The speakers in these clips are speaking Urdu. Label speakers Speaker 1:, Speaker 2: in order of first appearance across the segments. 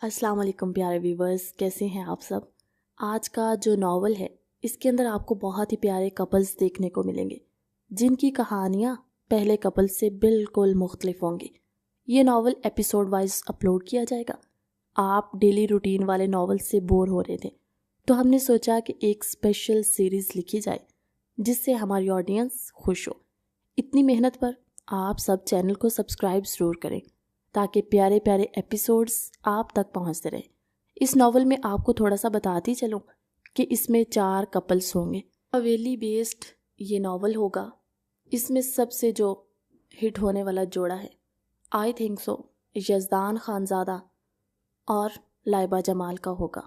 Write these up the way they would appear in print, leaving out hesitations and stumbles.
Speaker 1: السلام علیکم پیارے ویورز، کیسے ہیں آپ سب؟ آج کا جو ناول ہے اس کے اندر آپ کو بہت ہی پیارے کپلز دیکھنے کو ملیں گے جن کی کہانیاں پہلے کپل سے بالکل مختلف ہوں گی۔ یہ ناول ایپیسوڈ وائز اپلوڈ کیا جائے گا۔ آپ ڈیلی روٹین والے ناول سے بور ہو رہے تھے تو ہم نے سوچا کہ ایک اسپیشل سیریز لکھی جائے جس سے ہماری آڈینس خوش ہو۔ اتنی محنت پر آپ سب چینل کو سبسکرائب ضرور کریں تاکہ پیارے پیارے ایپیسوڈز آپ تک پہنچتے رہے۔ اس ناول میں آپ کو تھوڑا سا بتاتی چلوں کہ اس میں 4 کپلز ہوں گے۔ حویلی بیسڈ یہ ناول ہوگا۔ اس میں سب سے جو ہٹ ہونے والا جوڑا ہے I think so Yazdan Khanzada اور لائبہ جمال کا ہوگا۔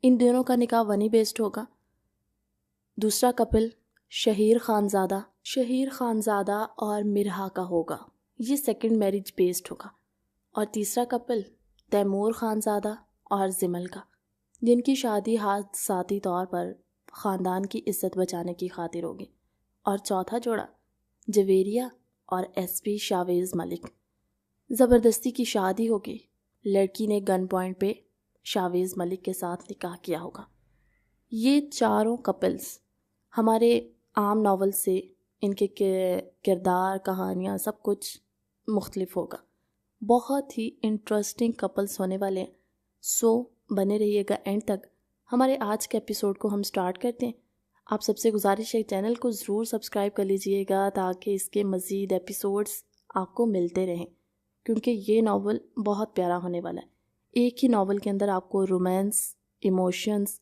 Speaker 1: ان دونوں کا نکاح ونی بیسڈ ہوگا۔ دوسرا کپل شہیر خانزادہ اور مرہا کا ہوگا، یہ سیکنڈ میرج بیسڈ ہوگا۔ اور تیسرا کپل تیمور خانزادہ اور زمل کا، جن کی شادی حادثاتی طور پر خاندان کی عزت بچانے کی خاطر ہوگی۔ اور چوتھا جوڑا جویریہ اور ایس پی شاویز ملک، زبردستی کی شادی ہوگی۔ لڑکی نے گن پوائنٹ پہ شاویز ملک کے ساتھ نکاح کیا ہوگا۔ یہ چاروں کپلز ہمارے عام ناول سے ان کے کردار، کہانیاں، سب کچھ مختلف ہوگا۔ بہت ہی انٹرسٹنگ کپلز ہونے والے ہیں، سو بنے رہیے گا اینڈ تک۔ ہمارے آج کے ایپیسوڈ کو ہم سٹارٹ کرتے ہیں۔ آپ سب سے گزارش ہے چینل کو ضرور سبسکرائب کر لیجئے گا تاکہ اس کے مزید ایپیسوڈز آپ کو ملتے رہیں، کیونکہ یہ ناول بہت پیارا ہونے والا ہے۔ ایک ہی ناول کے اندر آپ کو رومانس، ایموشنز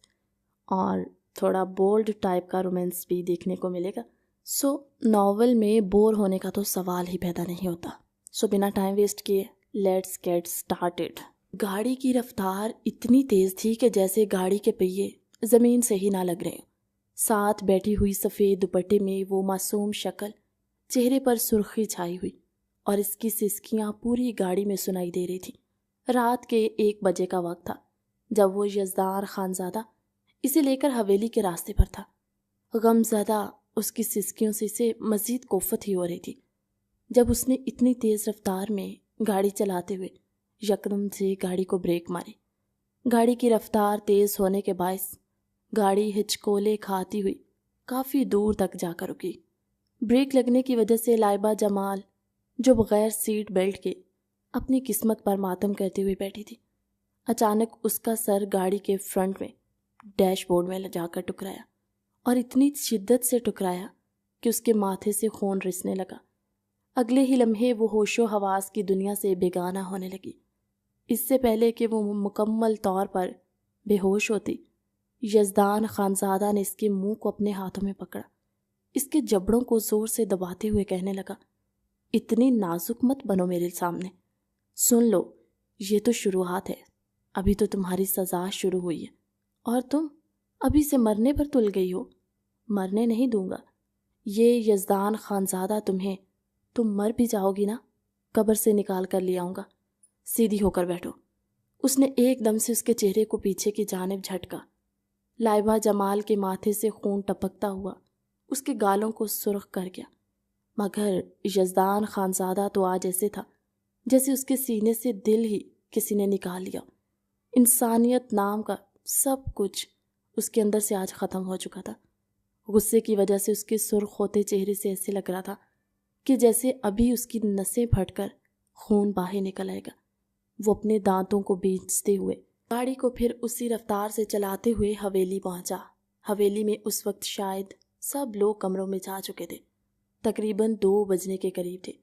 Speaker 1: اور تھوڑا بولڈ ٹائپ کا رومانس بھی دیکھنے کو ملے گا۔ سو ناول میں بور ہونے کا تو سوال ہی پیدا نہیں ہوتا۔ سو بنا ٹائم ویسٹ کیے لیٹس گیٹ سٹارٹڈ۔ گاڑی کی رفتار اتنی تیز تھی کہ جیسے گاڑی کے پہیے زمین سے ہی نہ لگ رہے۔ ساتھ بیٹھی ہوئی سفید دوپٹے میں وہ معصوم شکل، چہرے پر سرخی چھائی ہوئی، اور اس کی سسکیاں پوری گاڑی میں سنائی دے رہی تھی۔ رات کے 1 بجے کا وقت تھا جب وہ یزدان خانزادہ اسے لے کر حویلی کے راستے پر تھا۔ غم زدہ اس کی سسکیوں سے اسے مزید کوفت ہی ہو رہی تھی جب اس نے اتنی تیز رفتار میں گاڑی چلاتے ہوئے یکدم سے گاڑی کو بریک ماری۔ گاڑی کی رفتار تیز ہونے کے باعث گاڑی ہچکولے کھاتی ہوئی کافی دور تک جا کر رکی۔ بریک لگنے کی وجہ سے لائبہ جمال، جو بغیر سیٹ بیلٹ کے اپنی قسمت پر ماتم کرتے ہوئے بیٹھی تھی، اچانک اس کا سر گاڑی کے فرنٹ میں ڈیش بورڈ میں جا کر ٹکرایا، اور اتنی شدت سے ٹکرایا کہ اس کے ماتھے سے خون رسنے لگا۔ اگلے ہی لمحے وہ ہوش و حواس کی دنیا سے بیگانہ ہونے لگی۔ اس سے پہلے کہ وہ مکمل طور پر بے ہوش ہوتی، یزدان خانزادہ نے اس کے منہ کو اپنے ہاتھوں میں پکڑا، اس کے جبڑوں کو زور سے دباتے ہوئے کہنے لگا، اتنی نازک مت بنو میرے سامنے۔ سن لو، یہ تو شروعات ہے، ابھی تو تمہاری سزا شروع ہوئی ہے، اور تم ابھی سے مرنے پر تل گئی ہو۔ مرنے نہیں دوں گا، یہ یزدان خانزادہ تم مر بھی جاؤ گی نا، قبر سے نکال کر لے آؤں گا، سیدھی ہو کر بیٹھو۔ اس نے ایک دم سے اس کے چہرے کو پیچھے کی جانب جھٹکا۔ لائبہ جمال کے ماتھے سے خون ٹپکتا ہوا اس کے گالوں کو سرخ کر گیا، مگر یزدان خانزادہ تو آج ایسے تھا جیسے اس کے سینے سے دل ہی کسی نے نکال لیا۔ انسانیت نام کا سب کچھ اس کے اندر سے آج ختم ہو چکا تھا۔ غصے کی وجہ سے اس کے سرخ ہوتے چہرے سے ایسے لگ رہا تھا کہ جیسے ابھی اس کی نسیں پھٹ کر خون باہر نکل آئے گا۔ وہ اپنے دانتوں کو بیچتے ہوئے گاڑی کو پھر اسی رفتار سے چلاتے ہوئے حویلی پہنچا۔ حویلی میں اس وقت شاید سب لوگ کمروں میں جا چکے تھے۔ تقریباً 2 بجنے کے قریب تھے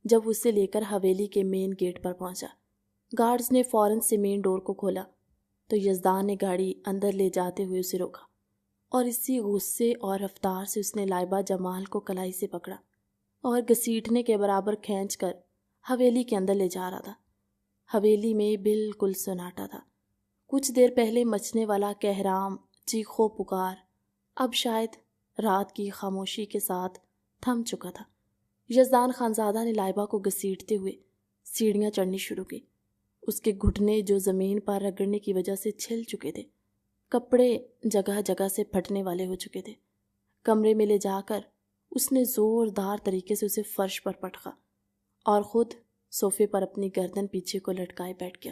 Speaker 1: جب اسے لے کر حویلی کے مین گیٹ پر پہنچا۔ گارڈز نے فوراً سے مین ڈور کو کھولا تو یزدان نے گاڑی اندر لے جاتے ہوئے اسے روکا، اور اسی غصے اور رفتار سے اس نے لائبہ جمال کو کلائی سے پکڑا اور گھسیٹنے کے برابر کھینچ کر حویلی کے اندر لے جا رہا تھا۔ حویلی میں بالکل سناٹا تھا۔ کچھ دیر پہلے مچنے والا کہرام، چیخو پکار اب شاید رات کی خاموشی کے ساتھ تھم چکا تھا۔ یزدان خانزادہ نے لائبہ کو گھسیٹتے ہوئے سیڑھیاں چڑھنی شروع کی۔ اس کے گھٹنے جو زمین پر رگڑنے کی وجہ سے چھل چکے تھے، کپڑے جگہ جگہ سے پھٹنے والے ہو چکے تھے۔ کمرے میں لے جا کر اس نے زوردار طریقے سے اسے فرش پر پٹخا اور خود صوفے پر اپنی گردن پیچھے کو لٹکائے بیٹھ گیا۔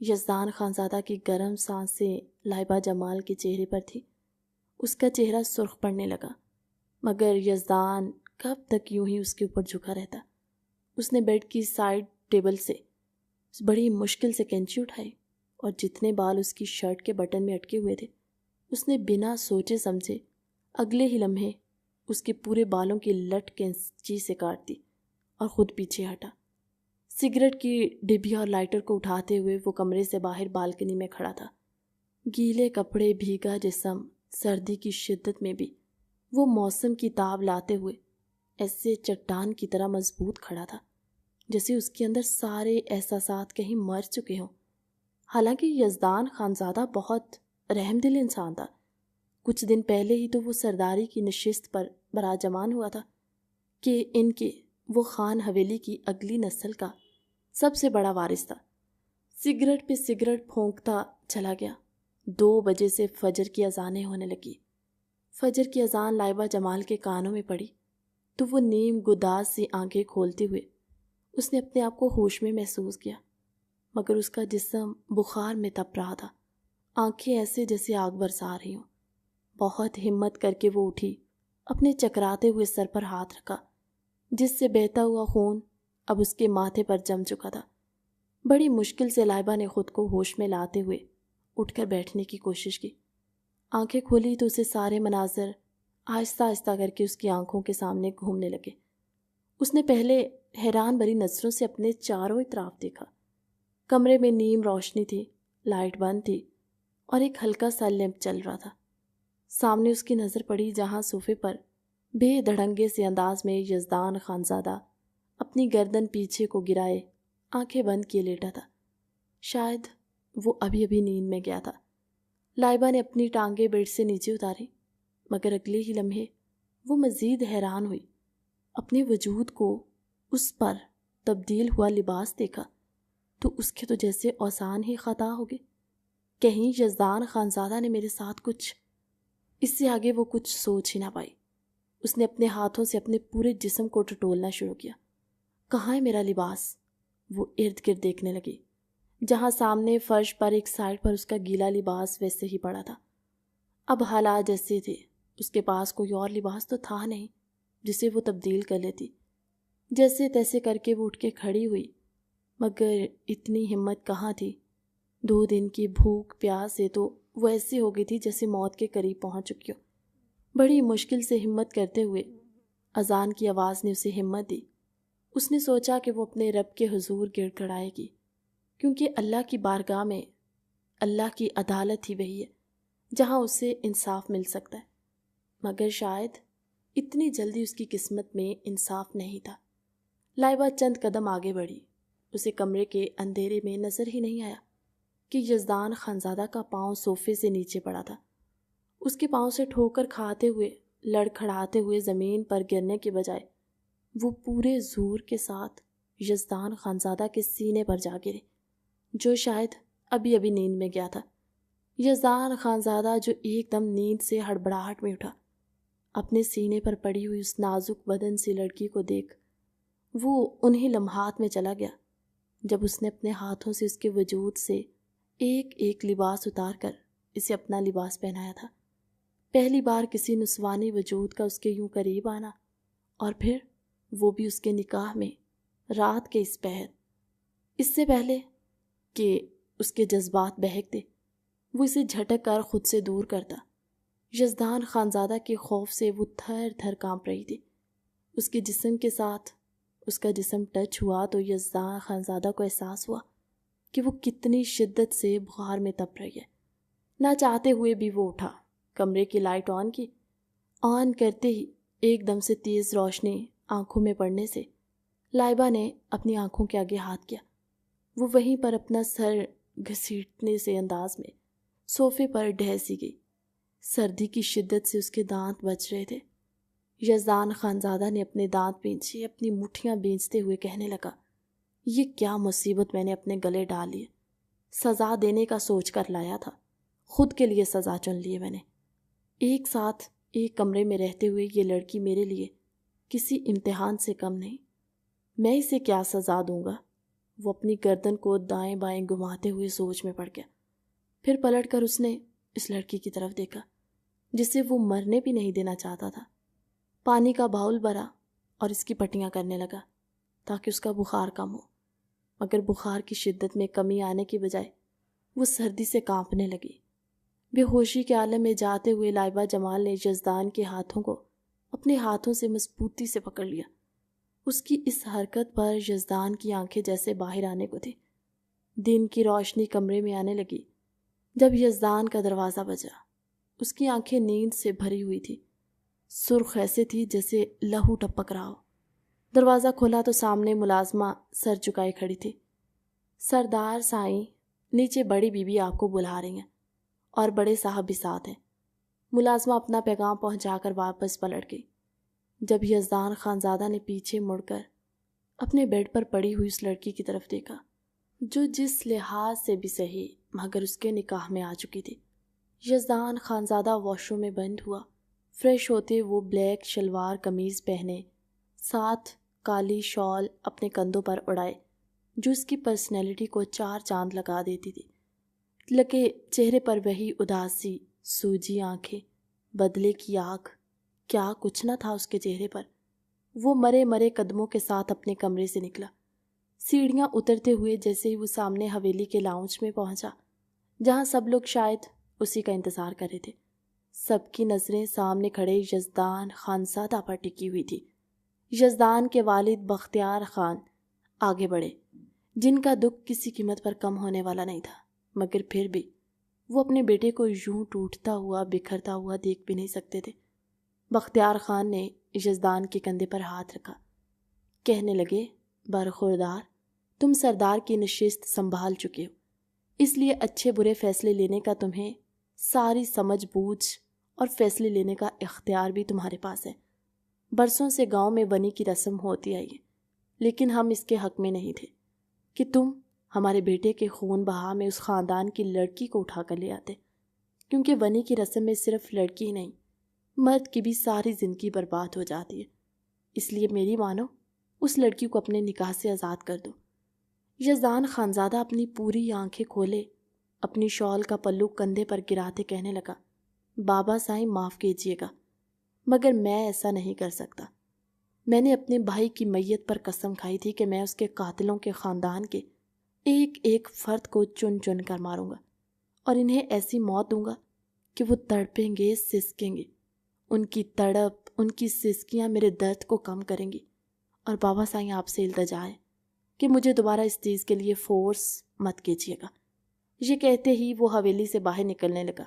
Speaker 1: یزدان خانزادہ کی گرم سانسیں لائبہ جمال کے چہرے پر تھی۔ اس کا چہرہ سرخ پڑنے لگا، مگر یزدان کب تک یوں ہی اس کے اوپر جھکا رہتا۔ اس نے بیڈ کی سائڈ ٹیبل سے بڑی مشکل سے کینچی اٹھائی اور جتنے بال اس کی شرٹ کے بٹن میں اٹکے ہوئے تھے اس نے بنا سوچے سمجھے اگلے ہی لمحے اس کے پورے بالوں کی لٹ کینچی سے کاٹ دی اور خود پیچھے ہٹا۔ سگریٹ کی ڈبی اور لائٹر کو اٹھاتے ہوئے وہ کمرے سے باہر بالکنی میں کھڑا تھا۔ گیلے کپڑے، بھیگا جسم، سردی کی شدت میں بھی وہ موسم کی تاب لاتے ہوئے ایسے چٹان کی طرح مضبوط کھڑا تھا جیسے اس کے اندر سارے احساسات کہیں مر چکے ہوں۔ حالانکہ یزدان خانزادہ بہت رحم دل انسان تھا۔ کچھ دن پہلے ہی تو وہ سرداری کی نشست پر براجمان ہوا تھا کہ ان کے وہ خان حویلی کی اگلی نسل کا سب سے بڑا وارث تھا۔ سگریٹ پہ سگریٹ پھونکتا چلا گیا۔ 2 بجے سے فجر کی اذانیں ہونے لگی۔ فجر کی اذان لائبہ جمال کے کانوں میں پڑی تو وہ نیم گداز سی آنکھیں کھولتے ہوئے اس نے اپنے آپ کو ہوش میں محسوس کیا، مگر اس کا جسم بخار میں تپ رہا تھا، آنکھیں ایسے جیسے آگ برسا رہی ہوں۔ بہت ہمت کر کے وہ اٹھی، اپنے چکراتے ہوئے سر پر ہاتھ رکھا جس سے بہتا ہوا خون اب اس کے ماتھے پر جم چکا تھا۔ بڑی مشکل سے لائبہ نے خود کو ہوش میں لاتے ہوئے اٹھ کر بیٹھنے کی کوشش کی۔ آنکھیں کھولی تو اسے سارے مناظر آہستہ آہستہ کر کے اس کی آنکھوں کے سامنے گھومنے لگے۔ اس نے پہلے حیران بھری نظروں سے اپنے چاروں اطراف دیکھا۔ کمرے میں نیم روشنی تھی، لائٹ بند تھی اور ایک ہلکا سا لیمپ چل رہا تھا۔ سامنے اس کی نظر پڑی جہاں صوفے پر بے دھڑنگے سے انداز میں یزدان خانزادہ اپنی گردن پیچھے کو گرائے آنکھیں بند کیے لیٹا تھا۔ شاید وہ ابھی ابھی نیند میں گیا تھا۔ لائبہ نے اپنی ٹانگیں بیڈ سے نیچے اتاری، مگر اگلے ہی لمحے وہ مزید حیران ہوئی۔ اپنے وجود کو اس پر تبدیل ہوا لباس دیکھا تو اس کے تو جیسے اوزان ہی خطا ہو گئے۔ کہیں یزدان خانزادہ نے میرے ساتھ کچھ… اس سے آگے وہ کچھ سوچ ہی نہ پائی۔ اس نے اپنے ہاتھوں سے اپنے پورے جسم کو ٹٹولنا شروع کیا۔ کہاں ہے میرا لباس؟ وہ ارد گرد دیکھنے لگی۔ جہاں سامنے فرش پر ایک سائڈ پر اس کا گیلا لباس ویسے ہی پڑا تھا۔ اب حالات جیسے تھے، اس کے پاس کوئی اور لباس تو تھا نہیں جسے وہ تبدیل کر لیتی۔ جیسے تیسے کر کے وہ اٹھ کے کھڑی ہوئی، مگر اتنی ہمت کہاں تھی۔ 2 دن کی بھوک پیاس سے تو وہ ایسی ہو گئی تھی جیسے موت کے قریب پہنچ چکی ہو۔ بڑی مشکل سے ہمت کرتے ہوئے اذان کی آواز نے اسے ہمت دی۔ اس نے سوچا کہ وہ اپنے رب کے حضور گڑ گڑائے گی، کیونکہ اللہ کی بارگاہ میں اللہ کی عدالت ہی وہی ہے جہاں اسے انصاف مل سکتا ہے۔ مگر شاید اتنی جلدی اس کی قسمت میں انصاف نہیں تھا۔ لائبہ چند قدم آگے بڑھی۔ اسے کمرے کے اندھیرے میں نظر ہی نہیں آیا کہ یزدان خانزادہ کا پاؤں صوفے سے نیچے پڑا تھا۔ اس کے پاؤں سے ٹھوکر کھاتے ہوئے، لڑکھڑاتے ہوئے زمین پر گرنے کے بجائے وہ پورے زور کے ساتھ یزدان خانزادہ کے سینے پر جا گرے، جو شاید ابھی ابھی نیند میں گیا تھا۔ یزدان خانزادہ جو ایک دم نیند سے ہڑبڑاہٹ میں اٹھا، اپنے سینے پر پڑی ہوئی اس نازک بدن سی لڑکی کو دیکھ وہ انہی لمحات میں چلا گیا جب اس نے اپنے ہاتھوں سے اس کے وجود سے ایک ایک لباس اتار کر اسے اپنا لباس پہنایا تھا۔ پہلی بار کسی نسوانی وجود کا اس کے یوں قریب آنا، اور پھر وہ بھی اس کے نکاح میں رات کے اس پہر۔ اس سے پہلے کہ اس کے جذبات بہکتے، وہ اسے جھٹک کر خود سے دور کرتا۔ یزدان خانزادہ کے خوف سے وہ تھر تھر کانپ رہی تھی۔ اس کے جسم کے ساتھ اس کا جسم ٹچ ہوا تو یزدان خانزادہ کو احساس ہوا کہ وہ کتنی شدت سے بخار میں تپ رہی ہے۔ نہ چاہتے ہوئے بھی وہ اٹھا، کمرے کی لائٹ آن کی۔ آن کرتے ہی ایک دم سے تیز روشنی آنکھوں میں پڑنے سے لائبہ نے اپنی آنکھوں کے آگے ہاتھ کیا۔ وہ وہیں پر اپنا سر گھسیٹنے سے انداز میں صوفے پر ڈھہ سی گئی۔ سردی کی شدت سے اس کے دانت بج رہے تھے۔ یزدان خانزادہ نے اپنے دانت بینچے، اپنی مٹھیاں بینچتے ہوئے کہنے لگا، یہ کیا مصیبت میں نے اپنے گلے ڈالی ہے۔ سزا دینے کا سوچ کر لایا تھا، خود کے لیے سزا چن لی ہے میں نے۔ ایک ساتھ ایک کمرے میں رہتے ہوئے یہ لڑکی میرے لیے کسی امتحان سے کم نہیں۔ میں اسے کیا سزا دوں گا؟ وہ اپنی گردن کو دائیں بائیں گھماتے ہوئے سوچ میں پڑ گیا۔ پھر پلٹ کر اس نے اس لڑکی کی طرف دیکھا جسے وہ مرنے بھی نہیں دینا چاہتا تھا۔ پانی کا باؤل بھرا اور اس کی پٹیاں کرنے لگا تاکہ اس کا بخار کم ہو، مگر بخار کی شدت میں کمی آنے کی بجائے وہ سردی سے کانپنے لگی۔ بے ہوشی کے عالم میں جاتے ہوئے لائبہ جمال نے یزدان کے ہاتھوں کو اپنے ہاتھوں سے مضبوطی سے پکڑ لیا۔ اس کی اس حرکت پر یزدان کی آنکھیں جیسے باہر آنے کو تھی۔ دن کی روشنی کمرے میں آنے لگی جب یزدان کا دروازہ بجا۔ اس کی آنکھیں نیند سے بھری ہوئی تھی، سرخ ایسے تھی جیسے لہو ٹپک رہا ہو۔ دروازہ کھولا تو سامنے ملازمہ سر جھکائے کھڑی تھی۔ سردار سائیں، نیچے بڑی بی بی آپ کو بلا رہی ہیں اور بڑے صاحب بھی ساتھ ہیں۔ ملازمہ اپنا پیغام پہنچا کر واپس پلٹ گئی۔ جب یزدان خانزادہ نے پیچھے مڑ کر اپنے بیڈ پر پڑی ہوئی اس لڑکی کی طرف دیکھا جو جس لحاظ سے بھی صحیح مگر اس کے نکاح میں آ چکی تھی۔ یزدان خانزادہ واش روم میں بند ہوا۔ فریش ہوتے وہ بلیک شلوار قمیض پہنے، ساتھ کالی شال اپنے کندھوں پر اڑائے جو اس کی پرسنالٹی کو 4 چاند لگا دیتی تھی۔ لگے چہرے پر وہی اداسی، سوجی آنکھیں، بدلے کی آنکھ، کیا کچھ نہ تھا اس کے چہرے پر۔ وہ مرے مرے قدموں کے ساتھ اپنے کمرے سے نکلا، سیڑھیاں اترتے ہوئے جیسے ہی وہ سامنے حویلی کے لاؤنج میں پہنچا جہاں سب لوگ شاید اسی کا انتظار کر رہے تھے۔ سب کی نظریں سامنے کھڑے یزدان خانزادہ پر ٹکی ہوئی تھی۔ یزدان کے والد بختیار خان آگے بڑھے، جن کا دکھ کسی قیمت پر کم ہونے والا نہیں تھا، مگر پھر بھی وہ اپنے بیٹے کو یوں ٹوٹتا ہوا بکھرتا ہوا دیکھ بھی نہیں سکتے تھے۔ بختیار خان نے یزدان کے کندھے پر ہاتھ رکھا، کہنے لگے، برخوردار، تم سردار کی نشست سنبھال چکے ہو، اس لیے اچھے برے فیصلے لینے کا تمہیں ساری سمجھ بوجھ اور فیصلے لینے کا اختیار بھی تمہارے پاس ہے۔ برسوں سے گاؤں میں ونی کی رسم ہوتی آئی ہے، لیکن ہم اس کے حق میں نہیں تھے کہ تم ہمارے بیٹے کے خون بہا میں اس خاندان کی لڑکی کو اٹھا کر لے آتے، کیونکہ ونی کی رسم میں صرف لڑکی ہی نہیں، مرد کی بھی ساری زندگی برباد ہو جاتی ہے۔ اس لیے میری مانو، اس لڑکی کو اپنے نکاح سے آزاد کر دو۔ یزدان خانزادہ اپنی پوری آنکھیں کھولے اپنی شال کا پلو کندھے پر گراتے کہنے لگا، بابا سائیں معاف کیجیے گا، مگر میں ایسا نہیں کر سکتا۔ میں نے اپنے بھائی کی میت پر قسم کھائی تھی کہ میں اس کے قاتلوں کے خاندان کے ایک ایک فرد کو چن چن کر ماروں گا اور انہیں ایسی موت دوں گا کہ وہ تڑپیں گے، سسکیں گے۔ ان کی تڑپ، ان کی سسکیاں میرے درد کو کم کریں گی۔ اور بابا سائیں آپ سے التجا ہے کہ مجھے دوبارہ اس چیز کے لیے فورس مت کیجیے گا۔ یہ کہتے ہی وہ حویلی سے باہر نکلنے لگا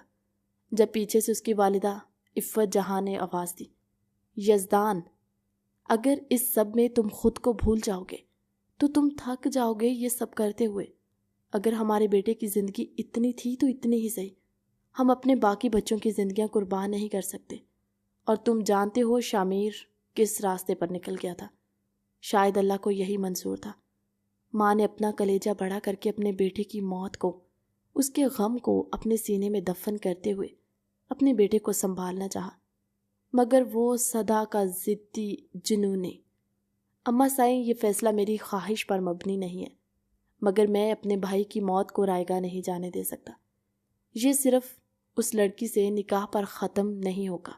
Speaker 1: جب پیچھے سے اس کی والدہ عفت جہاں نے آواز دی، یزدان، اگر اس سب میں تم خود کو بھول جاؤ گے تو تم تھک جاؤ گے یہ سب کرتے ہوئے۔ اگر ہمارے بیٹے کی زندگی اتنی تھی تو اتنی ہی صحیح، ہم اپنے باقی بچوں کی زندگیاں قربان نہیں کر سکتے۔ اور تم جانتے ہو شامیر کس راستے پر نکل گیا تھا، شاید اللہ کو یہی منظور تھا۔ ماں نے اپنا کلیجہ بڑا کر کے اپنے بیٹے کی موت کو، اس کے غم کو اپنے سینے میں دفن کرتے ہوئے اپنے بیٹے کو سنبھالنا چاہا، مگر وہ صدا کا ضدی جنون ہے۔ اماں سائیں، یہ فیصلہ میری خواہش پر مبنی نہیں ہے، مگر میں اپنے بھائی کی موت کو رائیگاں نہیں جانے دے سکتا۔ یہ صرف اس لڑکی سے نکاح پر ختم نہیں ہوگا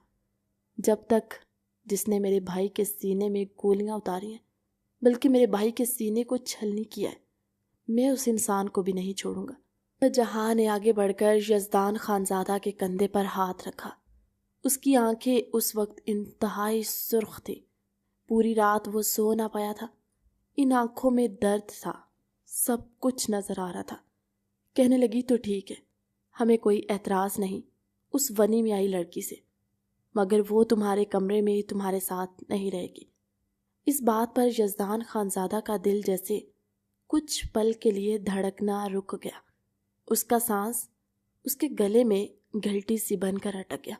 Speaker 1: جب تک جس نے میرے بھائی کے سینے میں گولیاں اتاری ہیں، بلکہ میرے بھائی کے سینے کو چھلنی کیا ہے، میں اس انسان کو بھی نہیں چھوڑوں گا۔ جہاں نے آگے بڑھ کر یزدان خانزادہ کے کندھے پر ہاتھ رکھا۔ اس کی آنکھیں اس وقت انتہائی سرخ تھی، پوری رات وہ سو نہ پایا تھا۔ ان آنکھوں میں درد تھا، سب کچھ نظر آ رہا تھا۔ کہنے لگی، تو ٹھیک ہے، ہمیں کوئی اعتراض نہیں اس ونی میں آئی لڑکی سے، مگر وہ تمہارے کمرے میں تمہارے ساتھ نہیں رہے گی۔ اس بات پر یزدان خانزادہ کا دل جیسے کچھ پل کے لیے دھڑکنا رک گیا۔ اس کا سانس اس کے گلے میں گھلٹی سی بن کر اٹک گیا۔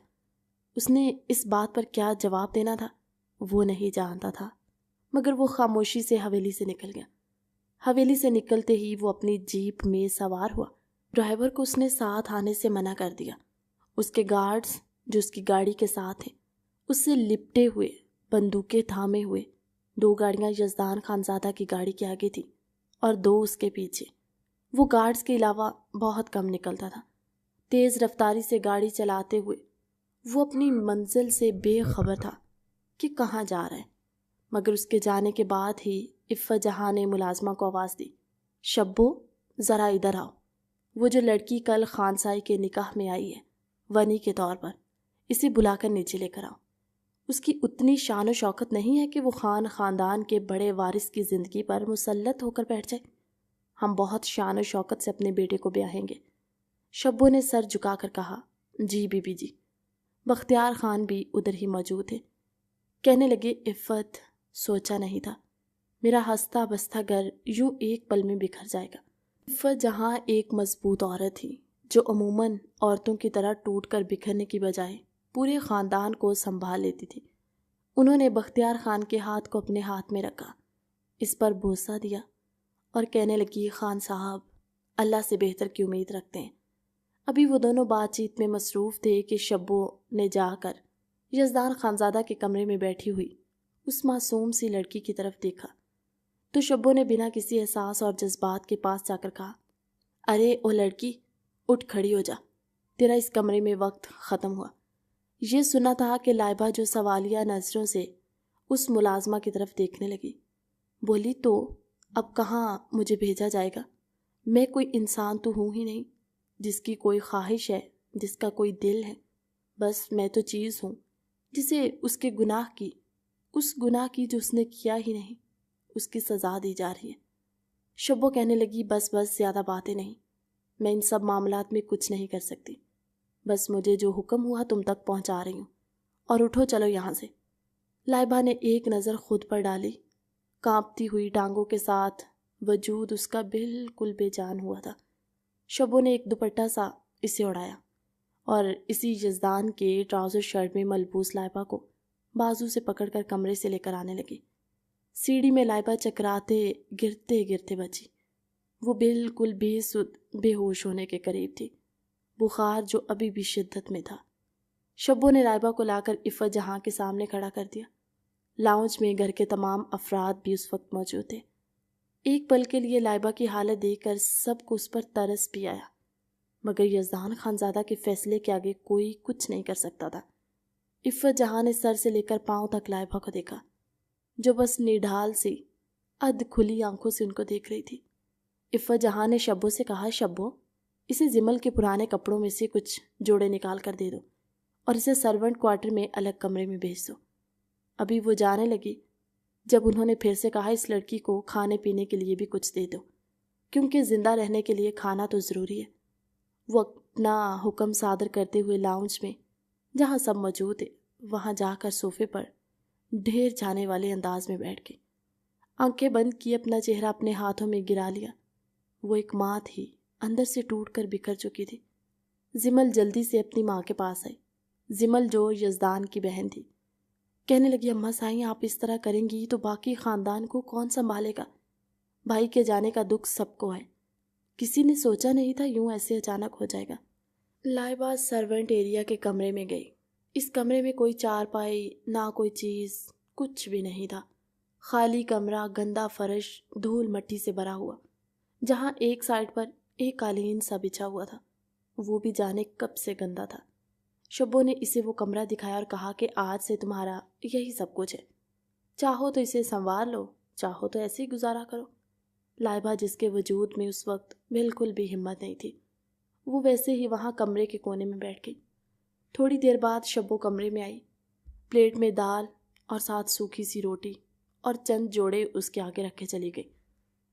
Speaker 1: اس نے اس بات پر کیا جواب دینا تھا وہ نہیں جانتا تھا، مگر وہ خاموشی سے حویلی سے نکل گیا۔ حویلی سے نکلتے ہی وہ اپنی جیپ میں سوار ہوا۔ ڈرائیور کو اس نے ساتھ آنے سے منع کر دیا۔ اس کے گارڈز جو اس کی گاڑی کے ساتھ ہیں، اس سے لپٹے ہوئے، بندوقیں تھامے ہوئے، 2 گاڑیاں یزدان خانزادہ کی گاڑی کے آگے تھیں اور 2 اس کے پیچھے۔ وہ گارڈز کے علاوہ بہت کم نکلتا تھا۔ تیز رفتاری سے گاڑی چلاتے ہوئے وہ اپنی منزل سے بے خبر تھا کہ کہاں جا رہا ہے، مگر اس کے جانے کے بعد ہی عفت جہاں نے ملازمہ کو آواز دی، شبو ذرا ادھر آؤ۔ وہ جو لڑکی کل خانسائی کے نکاح میں آئی ہے ونی کے طور پر، اسے بلا کر نیچے لے کر آؤ۔ اس کی اتنی شان و شوکت نہیں ہے کہ وہ خاندان کے بڑے وارث کی زندگی پر مسلط ہو کر بیٹھ جائے۔ ہم بہت شان و شوکت سے اپنے بیٹے کو بیاہیں گے۔ شبو نے سر جھکا کر کہا، جی بی بی جی۔ بختیار خان بھی ادھر ہی موجود تھے۔ کہنے لگے، عفت سوچا نہیں تھا میرا ہنستا بستا گھر یوں ایک پل میں بکھر جائے گا۔ عفت جہاں ایک مضبوط عورت تھی جو عموماً عورتوں کی طرح ٹوٹ کر بکھرنے کی بجائے پورے خاندان کو سنبھال لیتی تھی، انہوں نے بختیار خان کے ہاتھ کو اپنے ہاتھ میں رکھا، اس پر بوسہ دیا اور کہنے لگی، خان صاحب اللہ سے بہتر کی امید رکھتے ہیں۔ ابھی وہ دونوں بات چیت میں مصروف تھے کہ شبو نے جا کر یزدان خانزادہ کے کمرے میں بیٹھی ہوئی اس معصوم سی لڑکی کی طرف دیکھا تو شبو نے بنا کسی احساس اور جذبات کے پاس جا کر کہا، ارے او لڑکی، اٹھ کھڑی ہو جا، تیرا اس کمرے میں وقت ختم ہوا۔ یہ سنا تھا کہ لائبہ جو سوالیہ نظروں سے اس ملازمہ کی طرف دیکھنے لگی، بولی، تو اب کہاں مجھے بھیجا جائے گا؟ میں کوئی انسان تو ہوں ہی نہیں جس کی کوئی خواہش ہے، جس کا کوئی دل ہے، بس میں تو چیز ہوں جسے اس کے اس گناہ کی جو اس نے کیا ہی نہیں، اس کی سزا دی جا رہی ہے۔ شبو کہنے لگی، بس زیادہ باتیں نہیں، میں ان سب معاملات میں کچھ نہیں کر سکتی، بس مجھے جو حکم ہوا تم تک پہنچا رہی ہوں، اور اٹھو چلو یہاں سے۔ لائبہ نے ایک نظر خود پر ڈالی، کانپتی ہوئی ٹانگوں کے ساتھ وجود اس کا بالکل بے جان ہوا تھا۔ شبو نے ایک دوپٹہ سا اسے اڑایا اور اسی یزدان کے ٹراؤزر شرٹ میں ملبوس لائبہ کو بازو سے پکڑ کر کمرے سے لے کر آنے لگی۔ سیڑھی میں لائبہ چکراتے گرتے بچی۔ وہ بالکل بے ہوش ہونے کے قریب تھی، بخار جو ابھی بھی شدت میں تھا۔ شبو نے لائبہ کو لا کر عفت جہاں کے سامنے کھڑا کر دیا۔ لاؤنج میں گھر کے تمام افراد بھی اس وقت موجود تھے۔ ایک پل کے لیے لائبہ کی حالت دیکھ کر سب کو اس پر ترس بھی آیا، مگر یزدان خانزادہ کے فیصلے کے آگے کوئی کچھ نہیں کر سکتا تھا۔ عفت جہاں نے سر سے لے کر پاؤں تک لائبہ کو دیکھا، جو بس نڈھال سی ادھ کھلی آنکھوں سے ان کو دیکھ رہی تھی۔ عفت جہاں نے شبو سے کہا، شبو اسے زمل کے پرانے کپڑوں میں سے کچھ جوڑے نکال کر دے دو اور اسے سرونٹ کوارٹر میں الگ کمرے میں بھیج دو۔ ابھی وہ جانے لگی جب انہوں نے پھر سے کہا، اس لڑکی کو کھانے پینے کے لیے بھی کچھ دے دو، کیونکہ زندہ رہنے کے لیے کھانا تو ضروری ہے۔ وہ اپنا حکم صادر کرتے ہوئے لاؤنج میں جہاں سب موجود تھے وہاں جا کر صوفے پر ڈھیر جانے والے انداز میں بیٹھ گئی، آنکھیں بند کی، اپنا چہرہ اپنے ہاتھوں میں گرا لیا۔ وہ ایک ماں تھی، اندر سے ٹوٹ کر بکھر چکی تھی۔ زمل جلدی سے اپنی ماں کے پاس آئی، زمل جو یزدان کی بہن تھی۔ کہنے لگی، اماں سائیں آپ اس طرح کریں گی تو باقی خاندان کو کون سنبھالے گا؟ بھائی کے جانے کا دکھ سب کو ہے، کسی نے سوچا نہیں تھا یوں ایسے اچانک ہو جائے گا۔ لائبہ سرونٹ ایریا کے کمرے میں گئی۔ اس کمرے میں کوئی چارپائی نہ کوئی چیز، کچھ بھی نہیں تھا، خالی کمرہ، گندا فرش، دھول مٹی سے بھرا ہوا، جہاں ایک سائڈ پر ایک قالین سا بچھا ہوا تھا، وہ بھی جانے کب سے گندا تھا۔ شبو نے اسے وہ کمرہ دکھایا اور کہا کہ آج سے تمہارا یہی سب کچھ ہے، چاہو تو اسے سنوار لو، چاہو تو ایسے ہی گزارا کرو۔ لائبہ جس کے وجود میں اس وقت بالکل بھی ہمت نہیں تھی، وہ ویسے ہی وہاں کمرے کے کونے میں بیٹھ گئی۔ تھوڑی دیر بعد شبو کمرے میں آئی، پلیٹ میں دال اور ساتھ سوکھی سی روٹی اور چند جوڑے اس کے آگے رکھے چلی گئی۔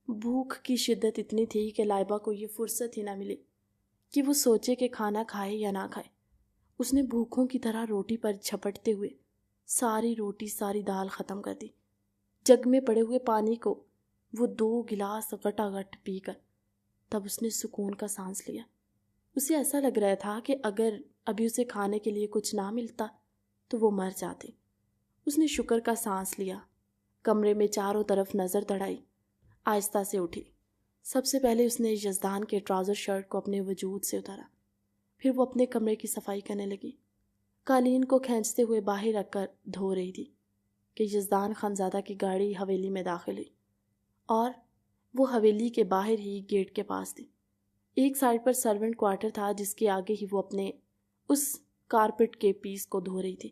Speaker 1: بھوک کی شدت اتنی تھی کہ لائبہ کو یہ فرصت ہی نہ ملی کہ وہ سوچے کہ کھانا کھائے یا نہ کھائے۔ اس نے بھوکوں کی طرح روٹی پر جھپٹتے ہوئے ساری روٹی ساری دال ختم کر دی۔ جگ میں پڑے ہوئے پانی کو وہ 2 گلاس گٹاگٹ پی کر تب اس نے سکون کا سانس لیا۔ اسے ایسا لگ رہا تھا کہ اگر ابھی اسے کھانے کے لیے کچھ نہ ملتا تو وہ مر جاتی۔ اس نے شکر کا سانس لیا، کمرے میں چاروں طرف نظر دوڑائی، آہستہ سے اٹھی۔ سب سے پہلے اس نے یزدان کے ٹراؤزر شرٹ کو اپنے وجود سے اتارا، پھر وہ اپنے کمرے کی صفائی کرنے لگی، قالین کو کھینچتے ہوئے باہر رکھ کر دھو رہی تھی کہ یزدان خانزادہ کی گاڑی حویلی میں داخل ہوئی اور وہ حویلی کے باہر ہی گیٹ کے پاس تھی۔ ایک سائڈ پر سرونٹ کوارٹر تھا جس کے آگے ہی وہ اپنے اس کارپٹ کے پیس کو دھو رہی تھی۔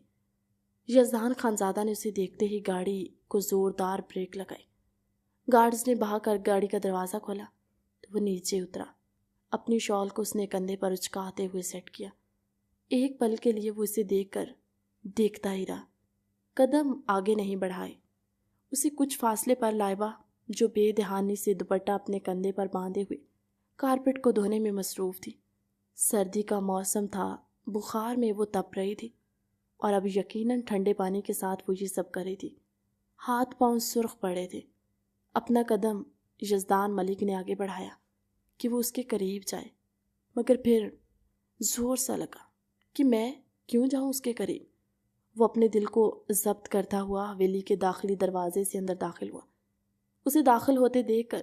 Speaker 1: یزدان خانزادہ نے اسے دیکھتے ہی گاڑی کو زوردار بریک لگائی۔ گارڈز نے بہا کر گاڑی کا دروازہ کھولا تو وہ نیچے اترا۔ اپنی شال کو اس نے کندھے پر اچکاتے ہوئے سیٹ کیا۔ ایک پل کے لیے وہ اسے دیکھ کر دیکھتا ہی رہا، قدم آگے نہیں بڑھائے۔ اسے کچھ فاصلے پر لائبہ جو بے دہانی سے دوپٹہ اپنے کندھے پر باندھے ہوئے کارپٹ کو دھونے میں مصروف تھی۔ سردی کا موسم تھا، بخار میں وہ تپ رہی تھی اور اب یقیناً ٹھنڈے پانی کے ساتھ وہ یہ سب کر رہی تھی۔ ہاتھ پاؤں سرخ پڑے تھے۔ اپنا قدم یزدان ملک نے آگے بڑھایا کہ وہ اس کے قریب جائے، مگر پھر زور سا لگا کہ میں کیوں جاؤں اس کے قریب۔ وہ اپنے دل کو ضبط کرتا ہوا حویلی کے داخلی دروازے سے اندر داخل ہوا۔ اسے داخل ہوتے دیکھ کر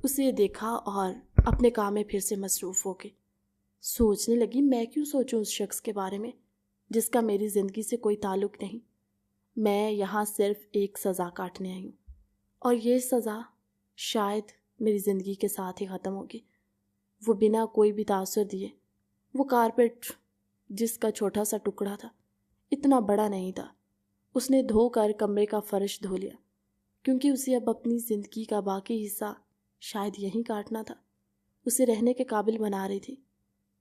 Speaker 1: اسے دیکھا اور اپنے کام میں پھر سے مصروف ہو کے سوچنے لگی، میں کیوں سوچوں اس شخص کے بارے میں جس کا میری زندگی سے کوئی تعلق نہیں۔ میں یہاں صرف ایک سزا کاٹنے آئی ہوں اور یہ سزا شاید میری زندگی کے ساتھ ہی ختم ہوگی۔ وہ بنا کوئی بھی تاثر دیے، وہ کارپٹ جس کا چھوٹا سا ٹکڑا تھا، اتنا بڑا نہیں تھا، اس نے دھو کر کمرے کا فرش دھو لیا، کیونکہ اسے اب اپنی زندگی کا باقی حصہ شاید یہیں کاٹنا تھا۔ اسے رہنے کے قابل بنا رہی تھی۔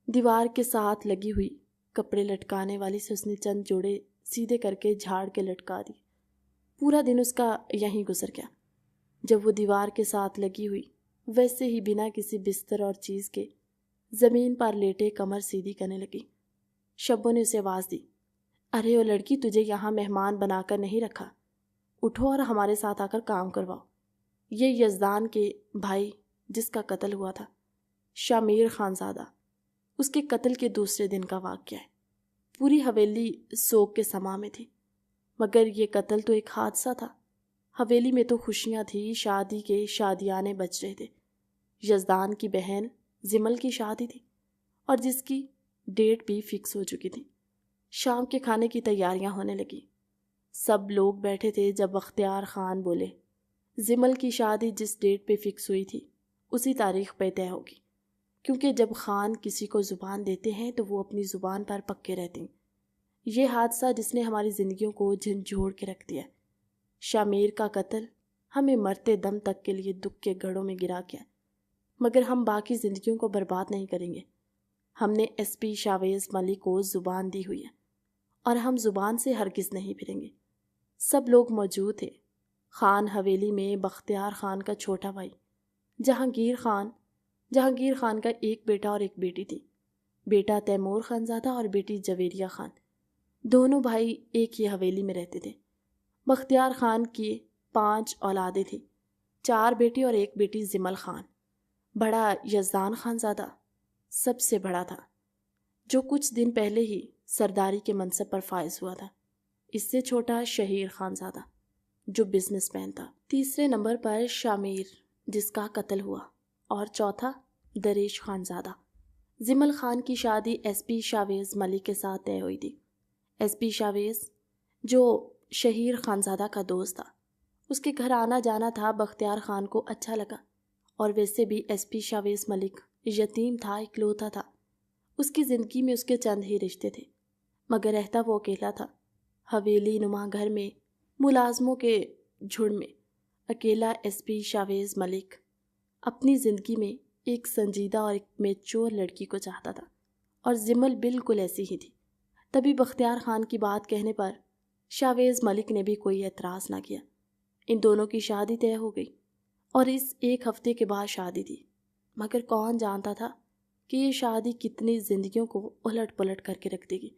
Speaker 1: دیوار کے ساتھ لگی ہوئی کپڑے لٹکانے والی سے اس نے چند جوڑے سیدھے کر کے جھاڑ کے لٹکا دی۔ پورا دن اس کا یہیں گزر گیا۔ جب وہ دیوار کے ساتھ لگی ہوئی ویسے ہی بنا کسی بستر اور چیز کے زمین پر لیٹے کمر سیدھی کرنے لگی۔ شبو نے اسے آواز دی، ارے او لڑکی، تجھے یہاں مہمان بنا کر نہیں رکھا، اٹھو اور ہمارے ساتھ آ کر کام کرواؤ۔ یہ یزدان کے بھائی جس کا قتل ہوا تھا، شامیر خانزادہ، اس کے قتل کے دوسرے دن کا واقعہ ہے۔ پوری حویلی سوگ کے سما میں تھی، مگر یہ قتل تو ایک حادثہ تھا۔ حویلی میں تو خوشیاں تھی، شادی کے شادیانے بج رہے تھے۔ یزدان کی بہن زمل کی شادی تھی اور جس کی ڈیٹ بھی فکس ہو چکی تھی۔ شام کے کھانے کی تیاریاں ہونے لگی۔ سب لوگ بیٹھے تھے جب بختیار خان بولے، زمل کی شادی جس ڈیٹ پہ فکس ہوئی تھی اسی تاریخ پہ طے ہوگی، کیونکہ جب خان کسی کو زبان دیتے ہیں تو وہ اپنی زبان پر پکے رہتے ہیں۔ یہ حادثہ جس نے ہماری زندگیوں کو جھنجھوڑ کے رکھ دیا، شامیر کا قتل ہمیں مرتے دم تک کے لیے دکھ کے گڑھوں میں گرا گیا، مگر ہم باقی زندگیوں کو برباد نہیں کریں گے۔ ہم نے ایس پی شاویز ملک کو زبان دی ہوئی ہے اور ہم زبان سے ہرگز نہیں پھریں گے۔ سب لوگ موجود تھے۔ خان حویلی میں بختیار خان کا چھوٹا بھائی جہانگیر خان کا ایک بیٹا اور ایک بیٹی تھی۔ بیٹا تیمور خانزادہ اور بیٹی جویریہ خان، دونوں بھائی ایک ہی حویلی میں رہتے تھے۔ بختیار خان کی 5 اولادیں تھیں، 4 بیٹی اور ایک بیٹی زمل خان۔ بڑا یزدان خانزادہ سب سے بڑا تھا، جو کچھ دن پہلے ہی سرداری کے منصب پر فائز ہوا تھا۔ اس سے چھوٹا شہیر خانزادہ جو بزنس مین تھا۔ تیسرے نمبر پر شامیر جس کا قتل ہوا، اور چوتھا دریش خانزادہ۔ زمل خان کی شادی ایس پی شاویز ملک کے ساتھ طے ہوئی تھی۔ ایس پی شاویز جو شہیر خانزادہ کا دوست تھا، اس کے گھر آنا جانا تھا۔ بختیار خان کو اچھا لگا، اور ویسے بھی ایس پی شاویز ملک یتیم تھا، اکلوتا تھا۔ اس کی زندگی میں اس کے چند ہی رشتے تھے، مگر رہتا وہ اکیلا تھا۔ حویلی نما گھر میں ملازموں کے جھڑ میں اکیلا ایس پی شاویز ملک اپنی زندگی میں ایک سنجیدہ اور ایک میچور لڑکی کو چاہتا تھا، اور زمل بالکل ایسی ہی تھی۔ تبھی بختیار خان کی بات کہنے پر شاویز ملک نے بھی کوئی اعتراض نہ کیا۔ ان دونوں کی شادی طے ہو گئی اور اس ایک ہفتے کے بعد شادی تھی، مگر کون جانتا تھا کہ یہ شادی کتنی زندگیوں کو الٹ پلٹ کر کے رکھ دے گی۔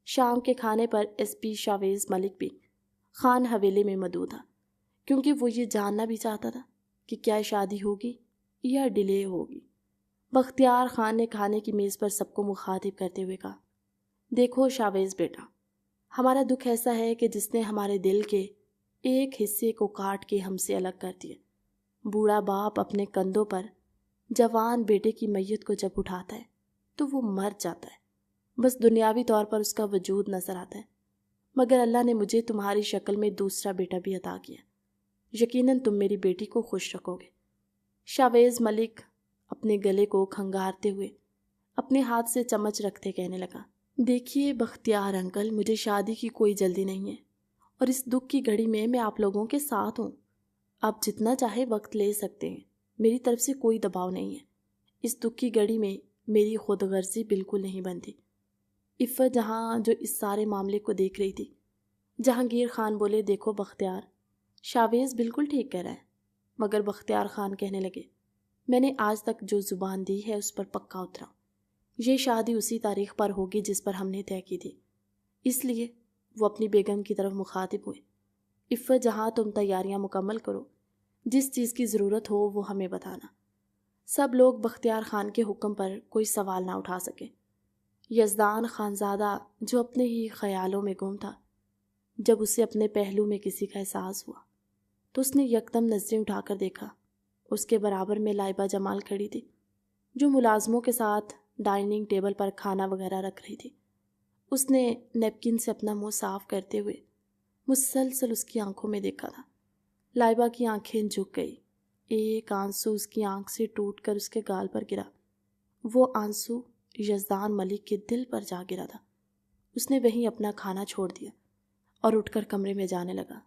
Speaker 1: شام کے کھانے پر ایس پی شاویز ملک بھی خان حویلی میں مدعو تھا، کیونکہ وہ یہ جاننا بھی چاہتا تھا کہ کیا شادی ہوگی یا ڈیلے ہوگی۔ بختیار خان نے کھانے کی میز پر سب کو مخاطب کرتے ہوئے کہا، دیکھو شاویز بیٹا، ہمارا دکھ ایسا ہے کہ جس نے ہمارے دل کے ایک حصے کو کاٹ کے ہم سے الگ کر دیا۔ بوڑھا باپ اپنے کندھوں پر جوان بیٹے کی میت کو جب اٹھاتا ہے تو وہ مر جاتا ہے، بس دنیاوی طور پر اس کا وجود نظر آتا ہے، مگر اللہ نے مجھے تمہاری شکل میں دوسرا بیٹا بھی عطا کیا۔ یقیناً تم میری بیٹی کو خوش رکھو گے۔ شاویز ملک اپنے گلے کو کھنگارتے ہوئے اپنے ہاتھ سے چمچ رکھتے کہنے لگا، دیکھیے بختیار انکل، مجھے شادی کی کوئی جلدی نہیں ہے، اور اس دکھ کی گھڑی میں آپ لوگوں کے ساتھ ہوں۔ آپ جتنا چاہے وقت لے سکتے ہیں، میری طرف سے کوئی دباؤ نہیں ہے۔ اس دکھ کی گھڑی میں میری خود غرضی بالکل نہیں بنتی۔ عفت جہاں جو اس سارے معاملے کو دیکھ رہی تھی، جہانگیر خان بولے، دیکھو بختیار، شاویز بالکل ٹھیک کہہ رہا ہے۔ مگر بختیار خان کہنے لگے، میں نے آج تک جو زبان دی ہے اس پر پکا اترا۔ یہ شادی اسی تاریخ پر ہوگی جس پر ہم نے طے کی تھی۔ اس لیے وہ اپنی بیگم کی طرف مخاطب ہوئے، عفت جہاں تم تیاریاں مکمل کرو، جس چیز کی ضرورت ہو وہ ہمیں بتانا۔ سب لوگ بختیار خان کے حکم پر کوئی سوال نہ اٹھا سکے۔ یزدان خانزادہ جو اپنے ہی خیالوں میں گم تھا، جب اسے اپنے پہلو میں کسی کا احساس ہوا تو اس نے یکدم نظریں اٹھا کر دیکھا۔ اس کے برابر میں لائبہ جمال کھڑی تھی، جو ملازموں کے ساتھ ڈائننگ ٹیبل پر کھانا وغیرہ رکھ رہی تھی۔ اس نے نیپکن سے اپنا منہ صاف کرتے ہوئے مسلسل اس کی آنکھوں میں دیکھا تھا۔ لائبہ کی آنکھیں جھک گئی، ایک آنسو اس کی آنکھ سے ٹوٹ کر اس کے گال پر گرا۔ وہ آنسو یزدان ملک کے دل پر جا گرا تھا۔ اس نے وہیں اپنا کھانا چھوڑ دیا اور اٹھ کر کمرے میں جانے لگا۔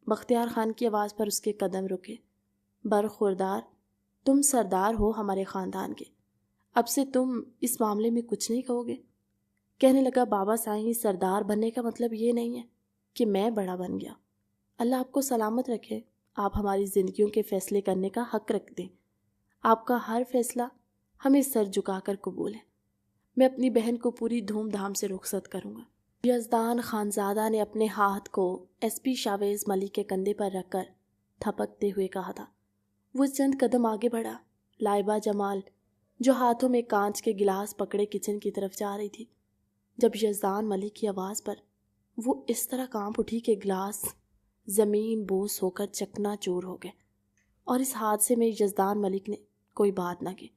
Speaker 1: بختیار خان کی آواز پر اس کے قدم رکے۔ برخوردار، تم سردار ہو ہمارے خاندان کے، اب سے تم اس معاملے میں کچھ نہیں کہو گے؟ کہنے لگا، بابا سائیں، سردار بننے کا مطلب یہ نہیں ہے کہ میں بڑا بن گیا۔ اللہ آپ کو سلامت رکھے، آپ ہماری زندگیوں کے فیصلے کرنے کا حق رکھتے ہیں۔ آپ کا ہر فیصلہ ہمیں سر جھکا کر قبول ہے۔ میں اپنی بہن کو پوری دھوم دھام سے رخصت کروں گا۔ یزدان خانزادہ نے اپنے ہاتھ کو ایس پی شاویز ملک کے کندھے پر رکھ کر تھپکتے ہوئے کہا تھا۔ وہ چند قدم آگے بڑھا۔ لائبہ جمال جو ہاتھوں میں کانچ کے گلاس پکڑے کچن کی طرف جا رہی تھی، جب یزدان ملک کی آواز پر وہ اس طرح کانپ اٹھی کہ گلاس زمین بوس ہو کر چکنا چور ہو گئے، اور اس حادثے میں یزدان ملک نے کوئی بات نہ کی۔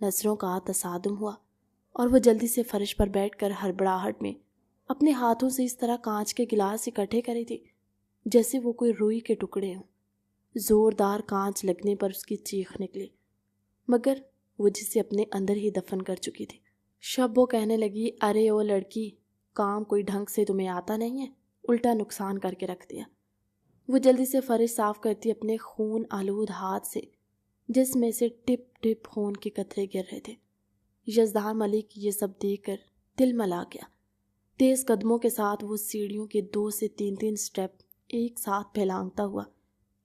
Speaker 1: نظروں کا تصادم ہوا اور وہ جلدی سے فرش پر بیٹھ کر ہڑبڑاہٹ میں اپنے ہاتھوں سے اس طرح کانچ کے گلاس اکٹھے کری تھی جیسے وہ کوئی روئی کے ٹکڑے ہوں۔ زوردار کانچ لگنے پر اس کی چیخ نکلی، مگر وہ جسے اپنے اندر ہی دفن کر چکی تھی۔ شب وہ کہنے لگی، ارے او لڑکی، کام کوئی ڈھنگ سے تمہیں آتا نہیں ہے، الٹا نقصان کر کے رکھ دیا۔ وہ جلدی سے فرش صاف کرتی اپنے خون آلود ہاتھ سے، جس میں سے ٹپ ٹپ خون کے قطرے گر رہے تھے۔ یزدان ملک یہ سب دیکھ کر دل ملا گیا۔ تیز قدموں کے ساتھ وہ سیڑھیوں کے 2 سے 3 سٹیپ ایک ساتھ پھیلانگتا ہوا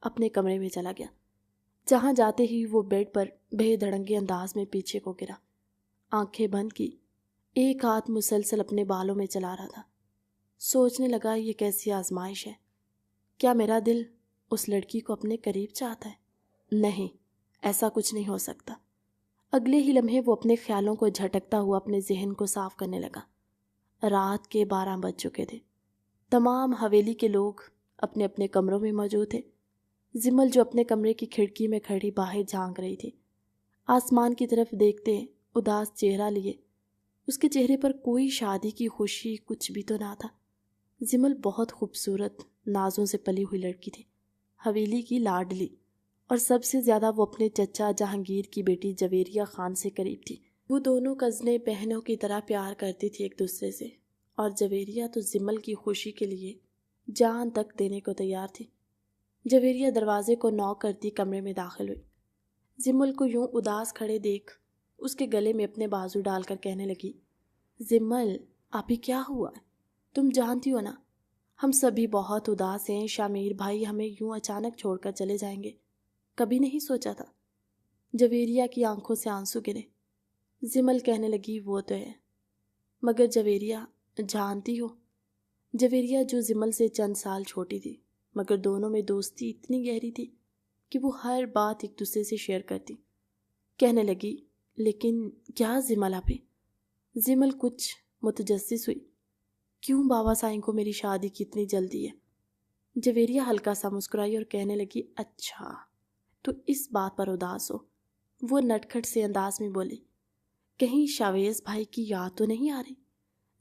Speaker 1: اپنے کمرے میں چلا گیا، جہاں جاتے ہی وہ بیڈ پر بے دھڑنگے انداز میں پیچھے کو گرا، آنکھیں بند کی، ایک ہاتھ مسلسل اپنے بالوں میں چلا رہا تھا۔ سوچنے لگا، یہ کیسی آزمائش ہے؟ کیا میرا دل اس لڑکی کو اپنے قریب چاہتا ہے؟ نہیں، ایسا کچھ نہیں ہو سکتا۔ اگلے ہی لمحے وہ اپنے خیالوں کو جھٹکتا ہوا اپنے ذہن کو صاف کرنے لگا۔ رات کے 12 بج چکے تھے۔ تمام حویلی کے لوگ اپنے اپنے کمروں میں موجود تھے۔ زمل جو اپنے کمرے کی کھڑکی میں کھڑی باہر جھانک رہی تھی، آسمان کی طرف دیکھتے اداس چہرہ لیے، اس کے چہرے پر کوئی شادی کی خوشی کچھ بھی تو نہ تھا۔ زمل بہت خوبصورت، نازوں سے پلی ہوئی لڑکی تھی، حویلی کی لاڈلی، اور سب سے زیادہ وہ اپنے چچا جہانگیر کی بیٹی جویریہ خان سے قریب تھی۔ وہ دونوں کزنیں بہنوں کی طرح پیار کرتی تھی ایک دوسرے سے، اور جویریہ تو زمل کی خوشی کے لیے جان تک دینے کو تیار تھی۔ جویریہ دروازے کو نوک کرتی کمرے میں داخل ہوئی۔ زمل کو یوں اداس کھڑے دیکھ اس کے گلے میں اپنے بازو ڈال کر کہنے لگی، زمل، ابھی کیا ہوا ہے؟ تم جانتی ہو نا، ہم سبھی بہت اداس ہیں، شامیر بھائی ہمیں یوں اچانک چھوڑ کر چلے جائیں گے، کبھی نہیں سوچا تھا۔ جویریہ کی آنکھوں سے آنسو گرے۔ زمل کہنے لگی، وہ تو ہے، مگر جویریہ، جانتی ہو، جویریہ جو زمل سے چند سال چھوٹی تھی، مگر دونوں میں دوستی اتنی گہری تھی کہ وہ ہر بات ایک دوسرے سے شیئر کرتی۔ کہنے لگی، لیکن کیا زمل ابھی؟ زمل کچھ متجسس ہوئی، کیوں بابا سائیں کو میری شادی کی اتنی جلدی ہے؟ جویریہ ہلکا سا مسکرائی اور کہنے لگی، اچھا تو اس بات پر اداس ہو؟ وہ نٹکھٹ سے انداز میں بولی، کہیں شاویز بھائی کی یاد تو نہیں آ رہی؟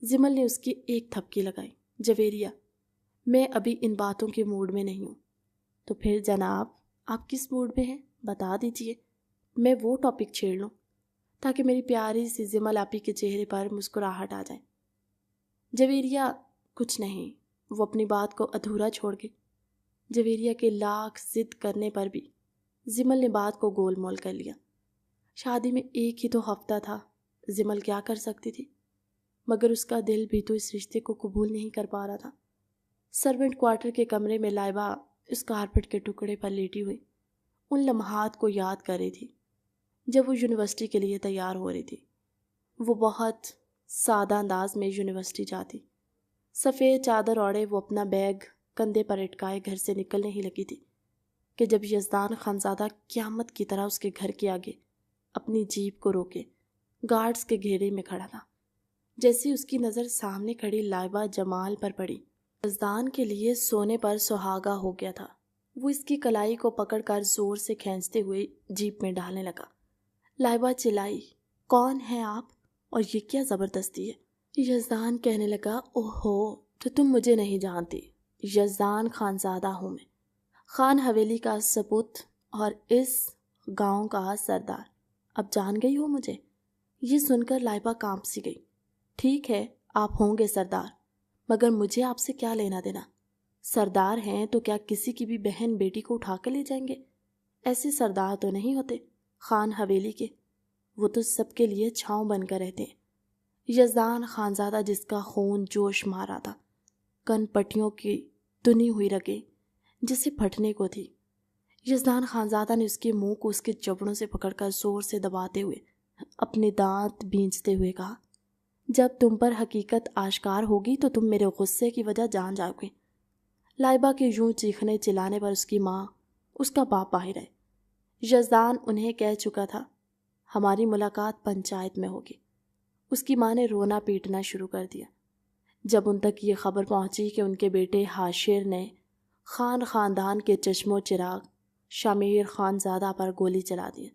Speaker 1: زمل نے اس کی ایک تھپکی لگائی۔ جویریہ، میں ابھی ان باتوں کے موڈ میں نہیں ہوں۔ تو پھر جناب، آپ کس موڈ میں ہیں؟ بتا دیجئے۔ میں وہ ٹاپک چھیڑ لوں تاکہ میری پیاری سی زمل آپی کے چہرے پر مسکراہٹ آ جائے۔ جویریہ کچھ نہیں، وہ اپنی بات کو ادھورا چھوڑ گئی۔ جویریہ کے لاکھ ضد کرنے پر بھی زمل نے بات کو گول مول کر لیا۔ شادی میں ایک ہی تو ہفتہ تھا، زمل کیا کر سکتی تھی؟ مگر اس کا دل بھی تو اس رشتے کو قبول نہیں کر پا رہا تھا۔ سرونٹ کوارٹر کے کمرے میں لائبہ اس کارپٹ کے ٹکڑے پر لیٹی ہوئی ان لمحات کو یاد کر رہی تھی جب وہ یونیورسٹی کے لیے تیار ہو رہی تھی۔ وہ بہت سادہ انداز میں یونیورسٹی جاتی، سفید چادر اوڑھے وہ اپنا بیگ کندھے پر اٹکائے گھر سے نکلنے ہی لگی تھی کہ جب یزدان خانزادہ قیامت کی طرح اس کے گھر کے آگے اپنی جیپ کو روکے گارڈز کے گھیرے میں کھڑا تھا۔ جیسی اس کی نظر سامنے کھڑی لائبہ جمال پر پڑی، یزدان کے لیے سونے پر سہاگا ہو گیا تھا۔ وہ اس کی کلائی کو پکڑ کر زور سے کھینچتے ہوئے جیپ میں ڈالنے لگا۔ لائبہ چلائی، کون ہیں آپ اور یہ کیا زبردستی ہے؟ یزدان کہنے لگا، اوہو تو تم مجھے نہیں جانتی، یزدان خانزادہ ہوں میں، خان حویلی کا سپوت اور اس گاؤں کا سردار۔ اب جان گئی ہو مجھے؟ یہ سن کر لائبہ کانپ سی گئی۔ ٹھیک ہے آپ ہوں گے سردار، مگر مجھے آپ سے کیا لینا دینا؟ سردار ہیں تو کیا کسی کی بھی بہن بیٹی کو اٹھا کر لے جائیں گے؟ ایسے سردار تو نہیں ہوتے خان حویلی کے، وہ تو سب کے لیے چھاؤں بن کر رہتے ہیں۔ یزدان خانزادہ جس کا خون جوش مارا تھا، کن پٹیوں کی تنی ہوئی رگیں جسے پھٹنے کو تھی، یزدان خانزادہ نے اس کے منہ کو اس کے جبڑوں سے پکڑ کر زور سے دباتے ہوئے اپنے دانت بھینچتے ہوئے کہا، جب تم پر حقیقت آشکار ہوگی تو تم میرے غصے کی وجہ جان جاؤ گے۔ لائبہ کے یوں چیخنے چلانے پر اس کی ماں، اس کا باپ باہر آئے۔ یزدان انہیں کہہ چکا تھا ہماری ملاقات پنچایت میں ہوگی۔ اس کی ماں نے رونا پیٹنا شروع کر دیا جب ان تک یہ خبر پہنچی کہ ان کے بیٹے حاشر نے خان خاندان کے چشم و چراغ شامیر خانزادہ پر گولی چلا دی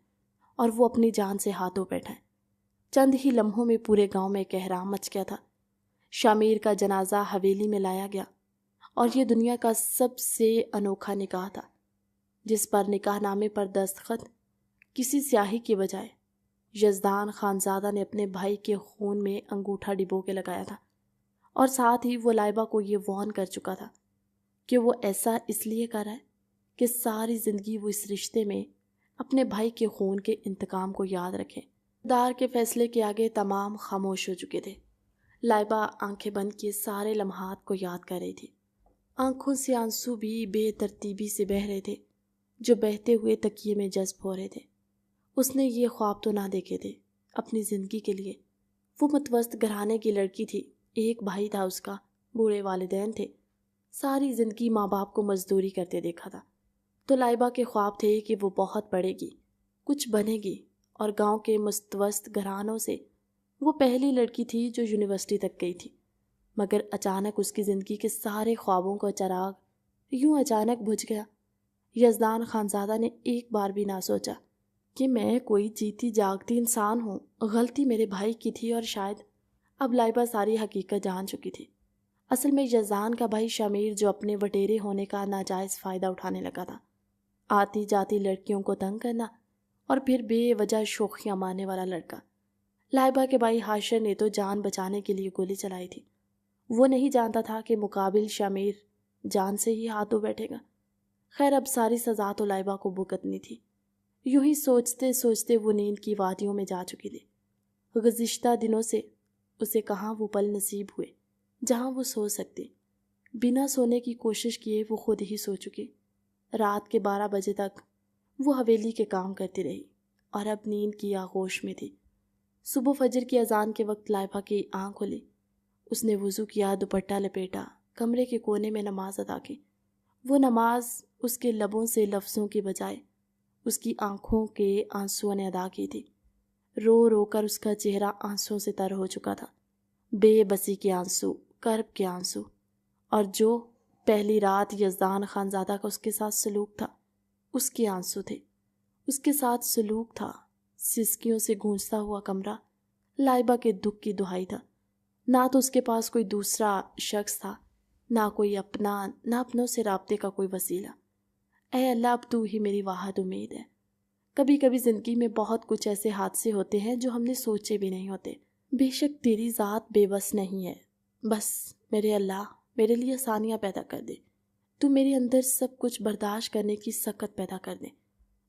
Speaker 1: اور وہ اپنی جان سے ہاتھوں بیٹھا ہے۔ چند ہی لمحوں میں پورے گاؤں میں کہرام مچ گیا تھا۔ شامیر کا جنازہ حویلی میں لایا گیا اور یہ دنیا کا سب سے انوکھا نکاح تھا جس پر نکاح نامے پر دستخط کسی سیاہی کی بجائے یزدان خانزادہ نے اپنے بھائی کے خون میں انگوٹھا ڈبو کے لگایا تھا، اور ساتھ ہی وہ لائبہ کو یہ وارن کر چکا تھا کہ وہ ایسا اس لیے کر رہا ہے کہ ساری زندگی وہ اس رشتے میں اپنے بھائی کے خون کے انتقام کو یاد رکھے۔ دار کے فیصلے کے آگے تمام خاموش ہو چکے تھے۔ لائبہ آنکھیں بند کیے سارے لمحات کو یاد کر رہی تھی۔ آنکھوں سے آنسو بھی بے ترتیبی سے بہہ رہے تھے جو بہتے ہوئے تکیے میں جذب ہو رہے تھے۔ اس نے یہ خواب تو نہ دیکھے تھے اپنی زندگی کے لیے۔ وہ متوسط گھرانے کی لڑکی تھی، ایک بھائی تھا اس کا، بوڑھے والدین تھے، ساری زندگی ماں باپ کو مزدوری کرتے دیکھا تھا۔ تو لائبہ کے خواب تھے کہ وہ بہت پڑھے گی، کچھ بنے گی، اور گاؤں کے متوسط گھرانوں سے وہ پہلی لڑکی تھی جو یونیورسٹی تک گئی تھی۔ مگر اچانک اس کی زندگی کے سارے خوابوں کا چراغ یوں اچانک بجھ گیا۔ یزدان خانزادہ نے ایک بار بھی نہ سوچا کہ میں کوئی جیتی جاگتی انسان ہوں، غلطی میرے بھائی کی تھی، اور شاید اب لائبہ ساری حقیقت جان چکی تھی۔ اصل میں یزدان کا بھائی شامیر جو اپنے وٹیرے ہونے کا ناجائز فائدہ اٹھانے لگا تھا، آتی جاتی لڑکیوں کو تنگ کرنا اور پھر بے وجہ شوخیاں مارنے والا لڑکا۔ لائبہ کے بھائی حاشر نے تو جان بچانے کے لیے گولی چلائی تھی۔ وہ نہیں جانتا تھا کہ مقابل شامیر جان سے ہی ہاتھوں بیٹھے گا۔ خیر اب ساری سزا تو لائبہ کو بھگتنی تھی۔ یوں ہی سوچتے سوچتے وہ نیند کی وادیوں میں جا چکی تھی۔ گزشتہ دنوں سے اسے کہاں وہ پل نصیب ہوئے جہاں وہ سو سکتی۔ بنا سونے کی کوشش کیے وہ خود ہی سو چکی۔ رات کے 12 بجے تک وہ حویلی کے کام کرتی رہی اور اب نیند کی آغوش میں تھی۔ صبح فجر کی اذان کے وقت لائبہ کی آنکھ کھلی۔ اس نے وضو کیا، دوپٹہ لپیٹا، کمرے کے کونے میں نماز ادا کی۔ وہ نماز اس کے لبوں سے لفظوں کی بجائے اس کی آنکھوں کے آنسوؤں نے ادا کی تھی۔ رو رو کر اس کا چہرہ آنسوؤں سے تر ہو چکا تھا، بے بسی کے آنسو، کرب کے آنسو، اور جو پہلی رات یزدان خانزادہ کا اس کے ساتھ سلوک تھا اس کے آنسو تھے۔ اس کے ساتھ سلوک تھا، سسکیوں سے گونجتا ہوا کمرہ لائبہ کے دکھ کی دہائی تھا۔ نہ تو اس کے پاس کوئی دوسرا شخص تھا، نہ کوئی اپنا، نہ اپنوں سے رابطے کا کوئی وسیلہ۔ اے اللہ اب تو ہی میری واحد امید ہے، کبھی کبھی زندگی میں بہت کچھ ایسے حادثے ہوتے ہیں جو ہم نے سوچے بھی نہیں ہوتے۔ بے شک تیری ذات بے بس نہیں ہے، بس میرے اللہ میرے لیے آسانیاں پیدا کر دے، تو میرے اندر سب کچھ برداشت کرنے کی سخت پیدا کر دے۔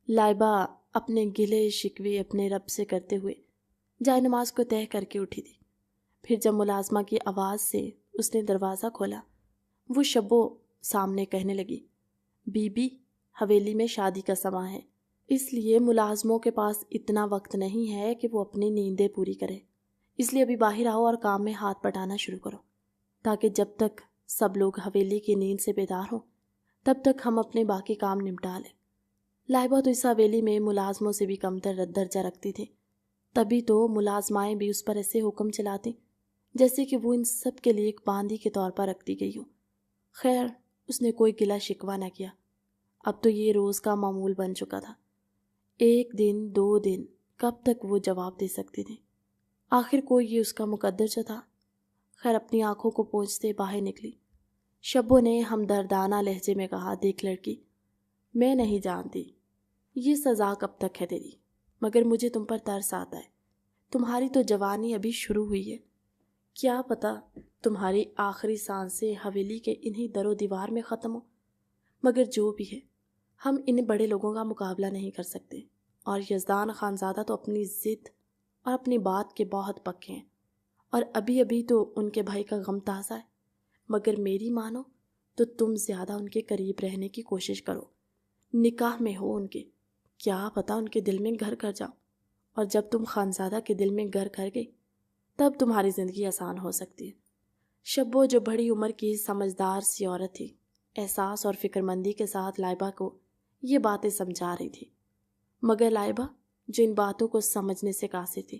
Speaker 1: لائبہ اپنے گلے شکوے اپنے رب سے کرتے ہوئے جائے نماز کو طے کر کے اٹھی تھی۔ پھر جب ملازمہ کی آواز سے اس نے دروازہ کھولا، وہ شبو سامنے کہنے لگی، بی بی حویلی میں شادی کا سماں ہے، اس لیے ملازموں کے پاس اتنا وقت نہیں ہے کہ وہ اپنی نیندیں پوری کرے، اس لیے ابھی باہر آؤ اور کام میں ہاتھ بٹانا شروع کرو، تاکہ جب تک سب لوگ حویلی کی نیند سے بیدار ہوں تب تک ہم اپنے باقی کام نمٹا لیں۔ لائبہ تو اس حویلی میں ملازموں سے بھی کمتر درجہ رکھتی تھی، تبھی تو ملازمائیں بھی اس پر ایسے حکم چلاتی جیسے کہ وہ ان سب کے لیے ایک باندی کے طور پر رکھتی گئی ہو۔ خیر اس نے کوئی گلہ شکوہ نہ کیا، اب تو یہ روز کا معمول بن چکا تھا۔ ایک دن 2 دن کب تک وہ جواب دے سکتی تھی؟ آخر کوئی یہ اس کا مقدر جو تھا۔ خیر اپنی آنکھوں کو پوچھتے باہر نکلی۔ شبو نے ہمدردانہ لہجے میں کہا، دیکھ لڑکی، میں نہیں جانتی یہ سزا کب تک ہے تیری، مگر مجھے تم پر ترس آتا ہے۔ تمہاری تو جوانی ابھی شروع ہوئی ہے، کیا پتا تمہاری آخری سانسیں حویلی کے انہی در و دیوار میں ختم ہو، مگر جو بھی ہے ہم ان بڑے لوگوں کا مقابلہ نہیں کر سکتے، اور یزدان خانزادہ تو اپنی ضد اور اپنی بات کے بہت پکے ہیں، اور ابھی ابھی تو ان کے بھائی کا غم تازہ ہے، مگر میری مانو تو تم زیادہ ان کے قریب رہنے کی کوشش کرو، نکاح میں ہو ان کے، کیا پتا ان کے دل میں گھر کر جاؤ، اور جب تم خانزادہ کے دل میں گھر کر گئی تب تمہاری زندگی آسان ہو سکتی ہے۔ شبو جو بڑی عمر کی سمجھدار سی عورت تھی، احساس اور فکر مندی کے ساتھ لائبہ کو یہ باتیں سمجھا رہی تھی، مگر لائبہ جو ان باتوں کو سمجھنے سے قاصر تھی،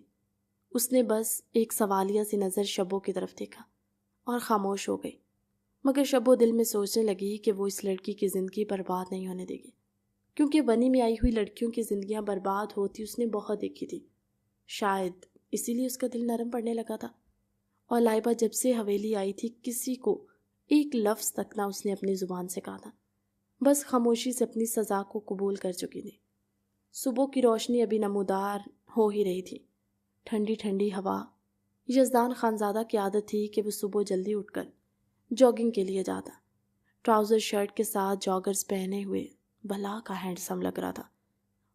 Speaker 1: اس نے بس ایک سوالیہ سی نظر شبو کی طرف دیکھا اور خاموش ہو گئی۔ مگر شبو دل میں سوچنے لگی کہ وہ اس لڑکی کی زندگی برباد نہیں ہونے دے گی، کیونکہ بنی میں آئی ہوئی لڑکیوں کی زندگیاں برباد ہوتی اس نے بہت دیکھی تھی، شاید اسی لیے اس کا دل نرم پڑنے لگا تھا۔ اور لائبہ جب سے حویلی آئی تھی کسی کو ایک لفظ تک نہ اس نے اپنی زبان سے کہا تھا، بس خاموشی سے اپنی سزا کو قبول کر چکی تھی۔ صبح کی روشنی ابھی نمودار ہو ہی رہی تھی، ٹھنڈی ٹھنڈی ہوا۔ یزدان خانزادہ کی عادت تھی کہ وہ صبح جلدی اٹھ کر جاگنگ کے لیے جاتا، ٹراؤزر شرٹ کے ساتھ جاگرز پہنے ہوئے بھلا کا ہینڈسم لگ رہا تھا،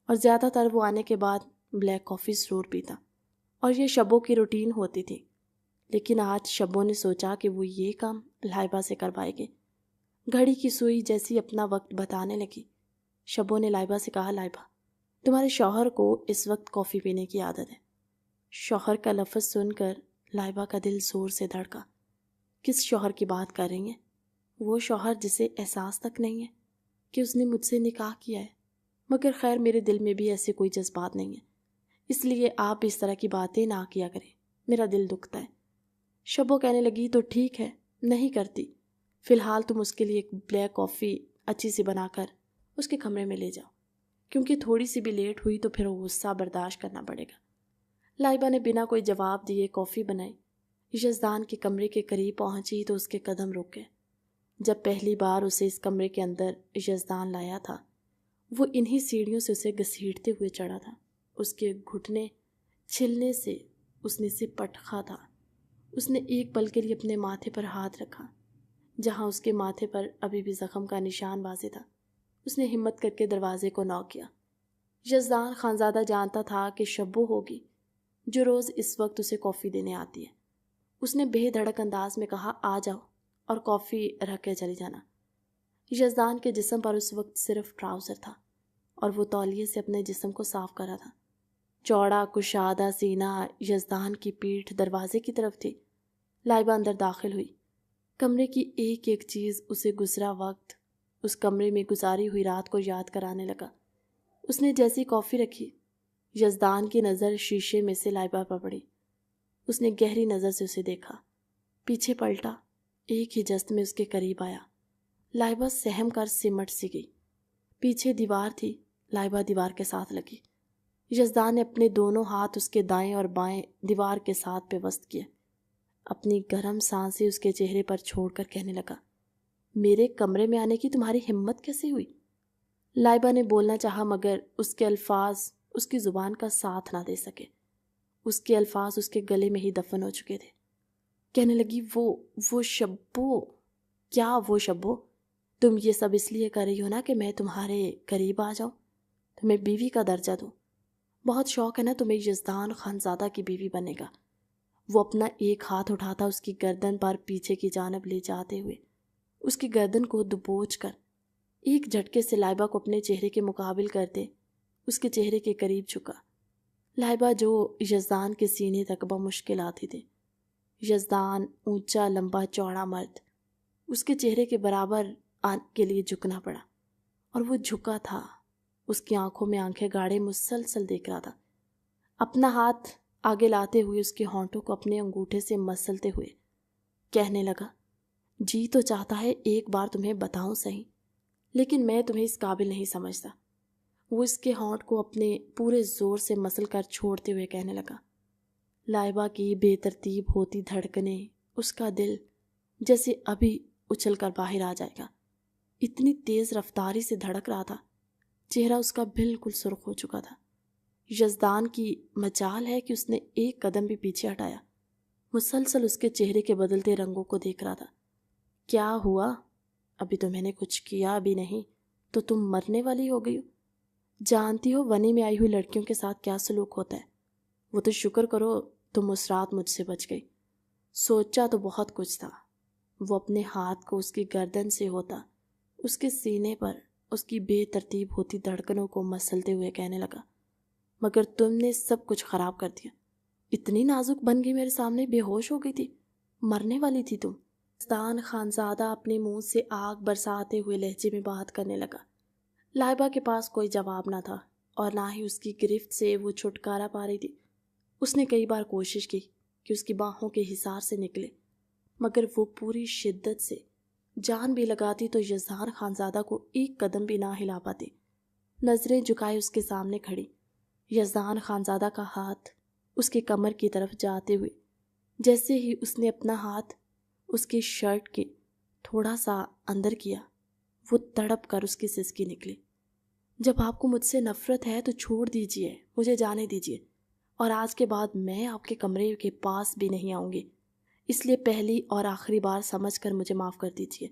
Speaker 1: اور زیادہ تر وہ آنے کے بعد بلیک کافی ضرور پیتا، اور یہ شبو کی روٹین ہوتی تھی۔ لیکن آج شبو نے سوچا کہ وہ یہ کام لائبہ سے کروائے گی۔ گھڑی کی سوئی جیسی اپنا وقت بتانے لگی، شبو نے لائبہ سے کہا، لائبہ تمہارے شوہر کو اس وقت کافی پینے کی عادت ہے۔ شوہر کا لفظ سن کر لائبہ کا دل زور سے دھڑکا۔ کس شوہر کی بات کر رہی ہیں؟ وہ شوہر جسے احساس تک نہیں ہے کہ اس نے مجھ سے نکاح کیا ہے، مگر خیر میرے دل میں بھی ایسے کوئی جذبات نہیں ہیں، اس لیے آپ اس طرح کی باتیں نہ کیا کریں، میرا دل دکھتا ہے۔ شبو کہنے لگی، تو ٹھیک ہے نہیں کرتی، فی الحال تم اس کے لیے ایک بلیک کافی اچھی سی بنا کر اس کے کمرے میں لے جاؤ، کیونکہ تھوڑی سی بھی لیٹ ہوئی تو پھر غصہ برداشت کرنا پڑے گا۔ لائبہ نے بنا کوئی جواب دیے کافی بنائی۔ یزدان کے کمرے کے قریب پہنچی تو اس کے قدم رک گئے۔ جب پہلی بار اسے اس کمرے کے اندر یزدان لایا تھا، وہ انہی سیڑھیوں سے اسے گھسیٹتے ہوئے چڑھا تھا، اس کے گھٹنے چھلنے سے اس نے اسے پٹخا تھا۔ اس نے ایک پل کے لیے اپنے ماتھے پر ہاتھ رکھا، جہاں اس کے ماتھے پر ابھی بھی زخم کا نشان واضح تھا۔ اس نے ہمت کر کے دروازے کو نوک کیا۔ یزدان خانزادہ جانتا تھا کہ شبو ہوگی جو روز اس وقت اسے کافی دینے آتی ہے۔ اس نے بے دھڑک انداز میں کہا، آ جاؤ اور کافی رکھ کے چلی جانا۔ یزدان کے جسم پر اس وقت صرف ٹراؤزر تھا، اور وہ تولیے سے اپنے جسم کو صاف کر رہا تھا۔ چوڑا کشادہ سینہ یزدان کی پیٹھ دروازے کی طرف تھی۔ لائبہ اندر داخل ہوئی۔ کمرے کی ایک ایک چیز اسے گزرا وقت، اس کمرے میں گزاری ہوئی رات کو یاد کرانے لگا۔ اس نے جیسی کافی رکھی، یزدان کی نظر شیشے میں سے لائبہ پر پڑی۔ اس نے گہری نظر سے اسے دیکھا، پیچھے پلٹا، ایک ہی جست میں اس کے قریب آیا۔ لائبہ سہم کر سمٹ سی گئی۔ پیچھے دیوار تھی، لائبہ دیوار کے ساتھ لگی۔ یزدان نے اپنے دونوں ہاتھ اس کے دائیں اور بائیں دیوار کے ساتھ پیوست کیے، اپنی گرم سانسیں اس کے چہرے پر چھوڑ کر کہنے لگا، میرے کمرے میں آنے کی تمہاری ہمت کیسے ہوئی؟ لائبہ نے بولنا چاہا مگر اس کے الفاظ اس کی زبان کا ساتھ نہ دے سکے۔ اس کے الفاظ اس کے گلے میں ہی دفن ہو چکے تھے۔ کہنے لگی، وہ شبو۔ کیا وہ شبو؟ تم یہ سب اس لیے کر رہی ہو نا کہ میں تمہارے قریب آ جاؤں، تمہیں بیوی کا درجہ دوں۔ بہت شوق ہے نا تمہیں یزدان خانزادہ کی بیوی بننے کا۔ وہ اپنا ایک ہاتھ اٹھاتا اس کی گردن پر پیچھے کی جانب لے جاتے ہوئے اس کی گردن کو دبوچ کر ایک جھٹکے سے لائبہ کو اپنے چہرے کے مقابل کرتے اس کے چہرے کے قریب جھکا۔ لائبہ جو یزدان کے سینے تک بمشکل آتی تھی۔ یزدان اونچا لمبا چوڑا مرد، اس کے چہرے کے برابر کے لیے جھکنا پڑا، اور وہ جھکا تھا، اس کی آنکھوں میں آنکھیں گاڑے مسلسل دیکھ رہا تھا۔ اپنا ہاتھ آگے لاتے ہوئے اس کے ہونٹوں کو اپنے انگوٹھے سے مسلتے ہوئے کہنے لگا، جی تو چاہتا ہے ایک بار تمہیں بتاؤں صحیح، لیکن میں تمہیں اس قابل نہیں سمجھتا۔ وہ اس کے ہونٹ کو اپنے پورے زور سے مسل کر چھوڑتے ہوئے کہنے لگا۔ لائبہ کی بے ترتیب ہوتی دھڑکنیں، اس کا دل جیسے ابھی اچھل کر باہر آ جائے گا، اتنی تیز رفتاری سے دھڑک رہا تھا۔ چہرہ اس کا بالکل سرخ ہو چکا تھا۔ یزدان کی مجال ہے کہ اس نے ایک قدم بھی پیچھے ہٹایا، مسلسل اس کے چہرے کے بدلتے رنگوں کو دیکھ رہا تھا۔ کیا ہوا؟ ابھی تو میں نے کچھ کیا بھی نہیں تو تم مرنے والی ہو گئی ہو؟ جانتی ہو ونے میں آئی ہوئی لڑکیوں کے ساتھ کیا سلوک ہوتا ہے؟ وہ تو شکر کرو تم اس رات مجھ سے بچ گئی۔ سوچا تو بہت کچھ تھا۔ وہ اپنے ہاتھ کو اس کی گردن سے ہوتا اس کے سینے پر اس کی بے ترتیب ہوتی دھڑکنوں کو مسلتے ہوئے کہنے لگا، مگر تم نے سب کچھ خراب کر دیا۔ اتنی نازک بن گئی میرے سامنے، بے ہوش ہو گئی تھی، مرنے والی تھی تم۔ یزدان خانزادہ اپنے منہ سے آگ برساتے ہوئے لہجے میں بات کرنے لگا۔ لائبہ کے پاس کوئی جواب نہ تھا اور نہ ہی اس کی گرفت سے وہ چھٹکارا پا رہی تھی۔ اس نے کئی بار کوشش کی کہ اس کی باہوں کے حصار سے نکلے، مگر وہ پوری شدت سے جان بھی لگاتی تو یزدان خانزادہ کو ایک قدم بھی نہ ہلا پاتی۔ نظریں جھکائے اس کے سامنے کھڑی، یزدان خانزادہ کا ہاتھ اس کے کمر کی طرف جاتے ہوئے جیسے ہی اس نے اپنا ہاتھ اس کی شرٹ کے تھوڑا سا اندر کیا، وہ تڑپ کر اس کی سسکی نکلی۔ جب آپ کو مجھ سے نفرت ہے تو چھوڑ دیجئے، مجھے جانے دیجئے، اور آج کے بعد میں آپ کے کمرے کے پاس بھی نہیں آؤں گی، اس لیے پہلی اور آخری بار سمجھ کر مجھے معاف کر دیجئے۔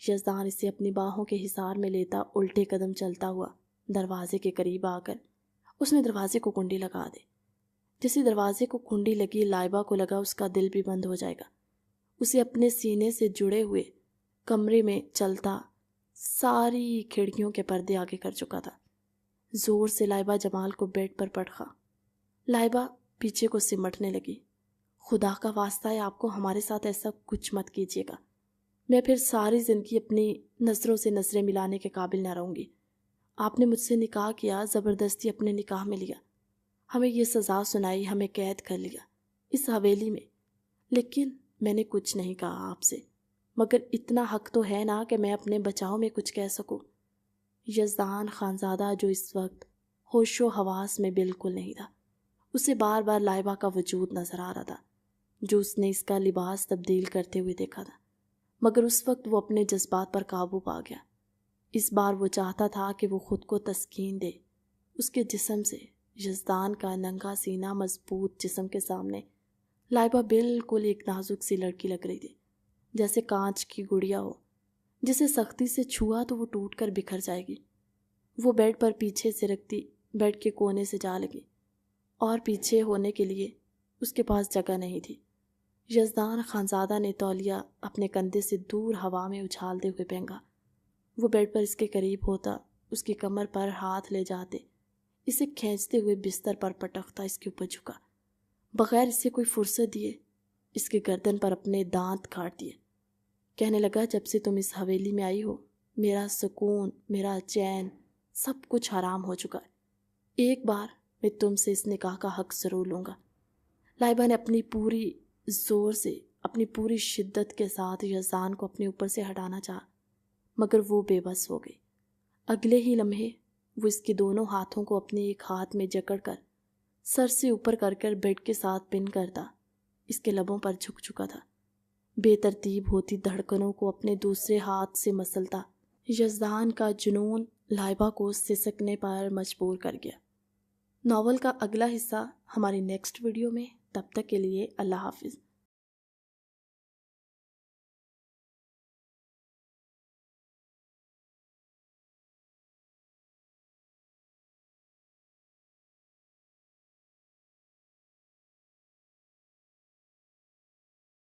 Speaker 1: یزدان اسے اپنی باہوں کے حصار میں لیتا الٹے قدم چلتا ہوا دروازے کے قریب آ کر اس نے دروازے کو کنڈی لگا دی۔ جیسے دروازے کو کنڈی لگی، لائبہ کو لگا اس کا دل بھی بند ہو جائے گا۔ اسے اپنے سینے سے جڑے ہوئے کمرے میں چلتا ساری کھڑکیوں کے پردے آگے کر چکا تھا۔ زور سے لائبہ جمال کو بیڈ پر پٹخا۔ لائبہ پیچھے کو سمٹنے لگی۔ خدا کا واسطہ ہے آپ کو ہمارے ساتھ ایسا کچھ مت کیجیے گا، میں پھر ساری زندگی اپنی نظروں سے نظریں ملانے کے قابل نہ رہوں گی۔ آپ نے مجھ سے نکاح کیا، زبردستی اپنے نکاح میں لیا، ہمیں یہ سزا سنائی، ہمیں قید کر لیا اس حویلی میں، لیکن میں نے کچھ نہیں کہا آپ سے، مگر اتنا حق تو ہے نا کہ میں اپنے بچاؤ میں کچھ کہہ سکوں۔ یزدان خانزادہ جو اس وقت ہوش و حواس میں بالکل نہیں تھا، اسے بار بار لائبہ کا وجود نظر آ رہا تھا جو اس نے اس کا لباس تبدیل کرتے ہوئے دیکھا تھا، مگر اس وقت وہ اپنے جذبات پر قابو پا گیا۔ اس بار وہ چاہتا تھا کہ وہ خود کو تسکین دے۔ اس کے جسم سے یزدان کا ننگا سینہ مضبوط جسم کے سامنے لائبہ بالکل ایک نازک سی لڑکی لگ رہی تھی، جیسے کانچ کی گڑیا ہو جسے سختی سے چھوا تو وہ ٹوٹ کر بکھر جائے گی۔ وہ بیڈ پر پیچھے سے رکھتی بیڈ کے کونے سے جا لگی، اور پیچھے ہونے کے لیے اس کے پاس جگہ نہیں تھی۔ یزدان خانزادہ نے تولیہ اپنے کندھے سے دور ہوا میں اچھالتے ہوئے پھینکا۔ وہ بیڈ پر اس کے قریب ہوتا، اس کی کمر پر ہاتھ لے جاتے، اسے کھینچتے ہوئے بستر پر پٹکتا، اس کے اوپر جھکا، بغیر اسے کوئی فرصت دیے اس کے گردن پر اپنے دانت کاٹ دیے۔ کہنے لگا، جب سے تم اس حویلی میں آئی ہو میرا سکون، میرا چین، سب کچھ حرام ہو چکا ہے۔ ایک بار میں تم سے اس نکاح کا حق ضرور لوں گا۔ لائبہ نے اپنی پوری زور سے، اپنی پوری شدت کے ساتھ یزدان کو اپنے اوپر سے ہٹانا چاہا، مگر وہ بے بس ہو گئی۔ اگلے ہی لمحے وہ اس کے دونوں ہاتھوں کو اپنے ایک ہاتھ میں جکڑ کر سر سے اوپر کر بیڈ کے ساتھ پن کرتا اس کے لبوں پر جھک چکا تھا۔ بے ترتیب ہوتی دھڑکنوں کو اپنے دوسرے ہاتھ سے مسلتا یزدان کا جنون لائبہ کو سسکنے پر مجبور کر گیا۔ ناول کا اگلا حصہ ہماری نیکسٹ ویڈیو میں، تب تک کے لیے اللہ حافظ۔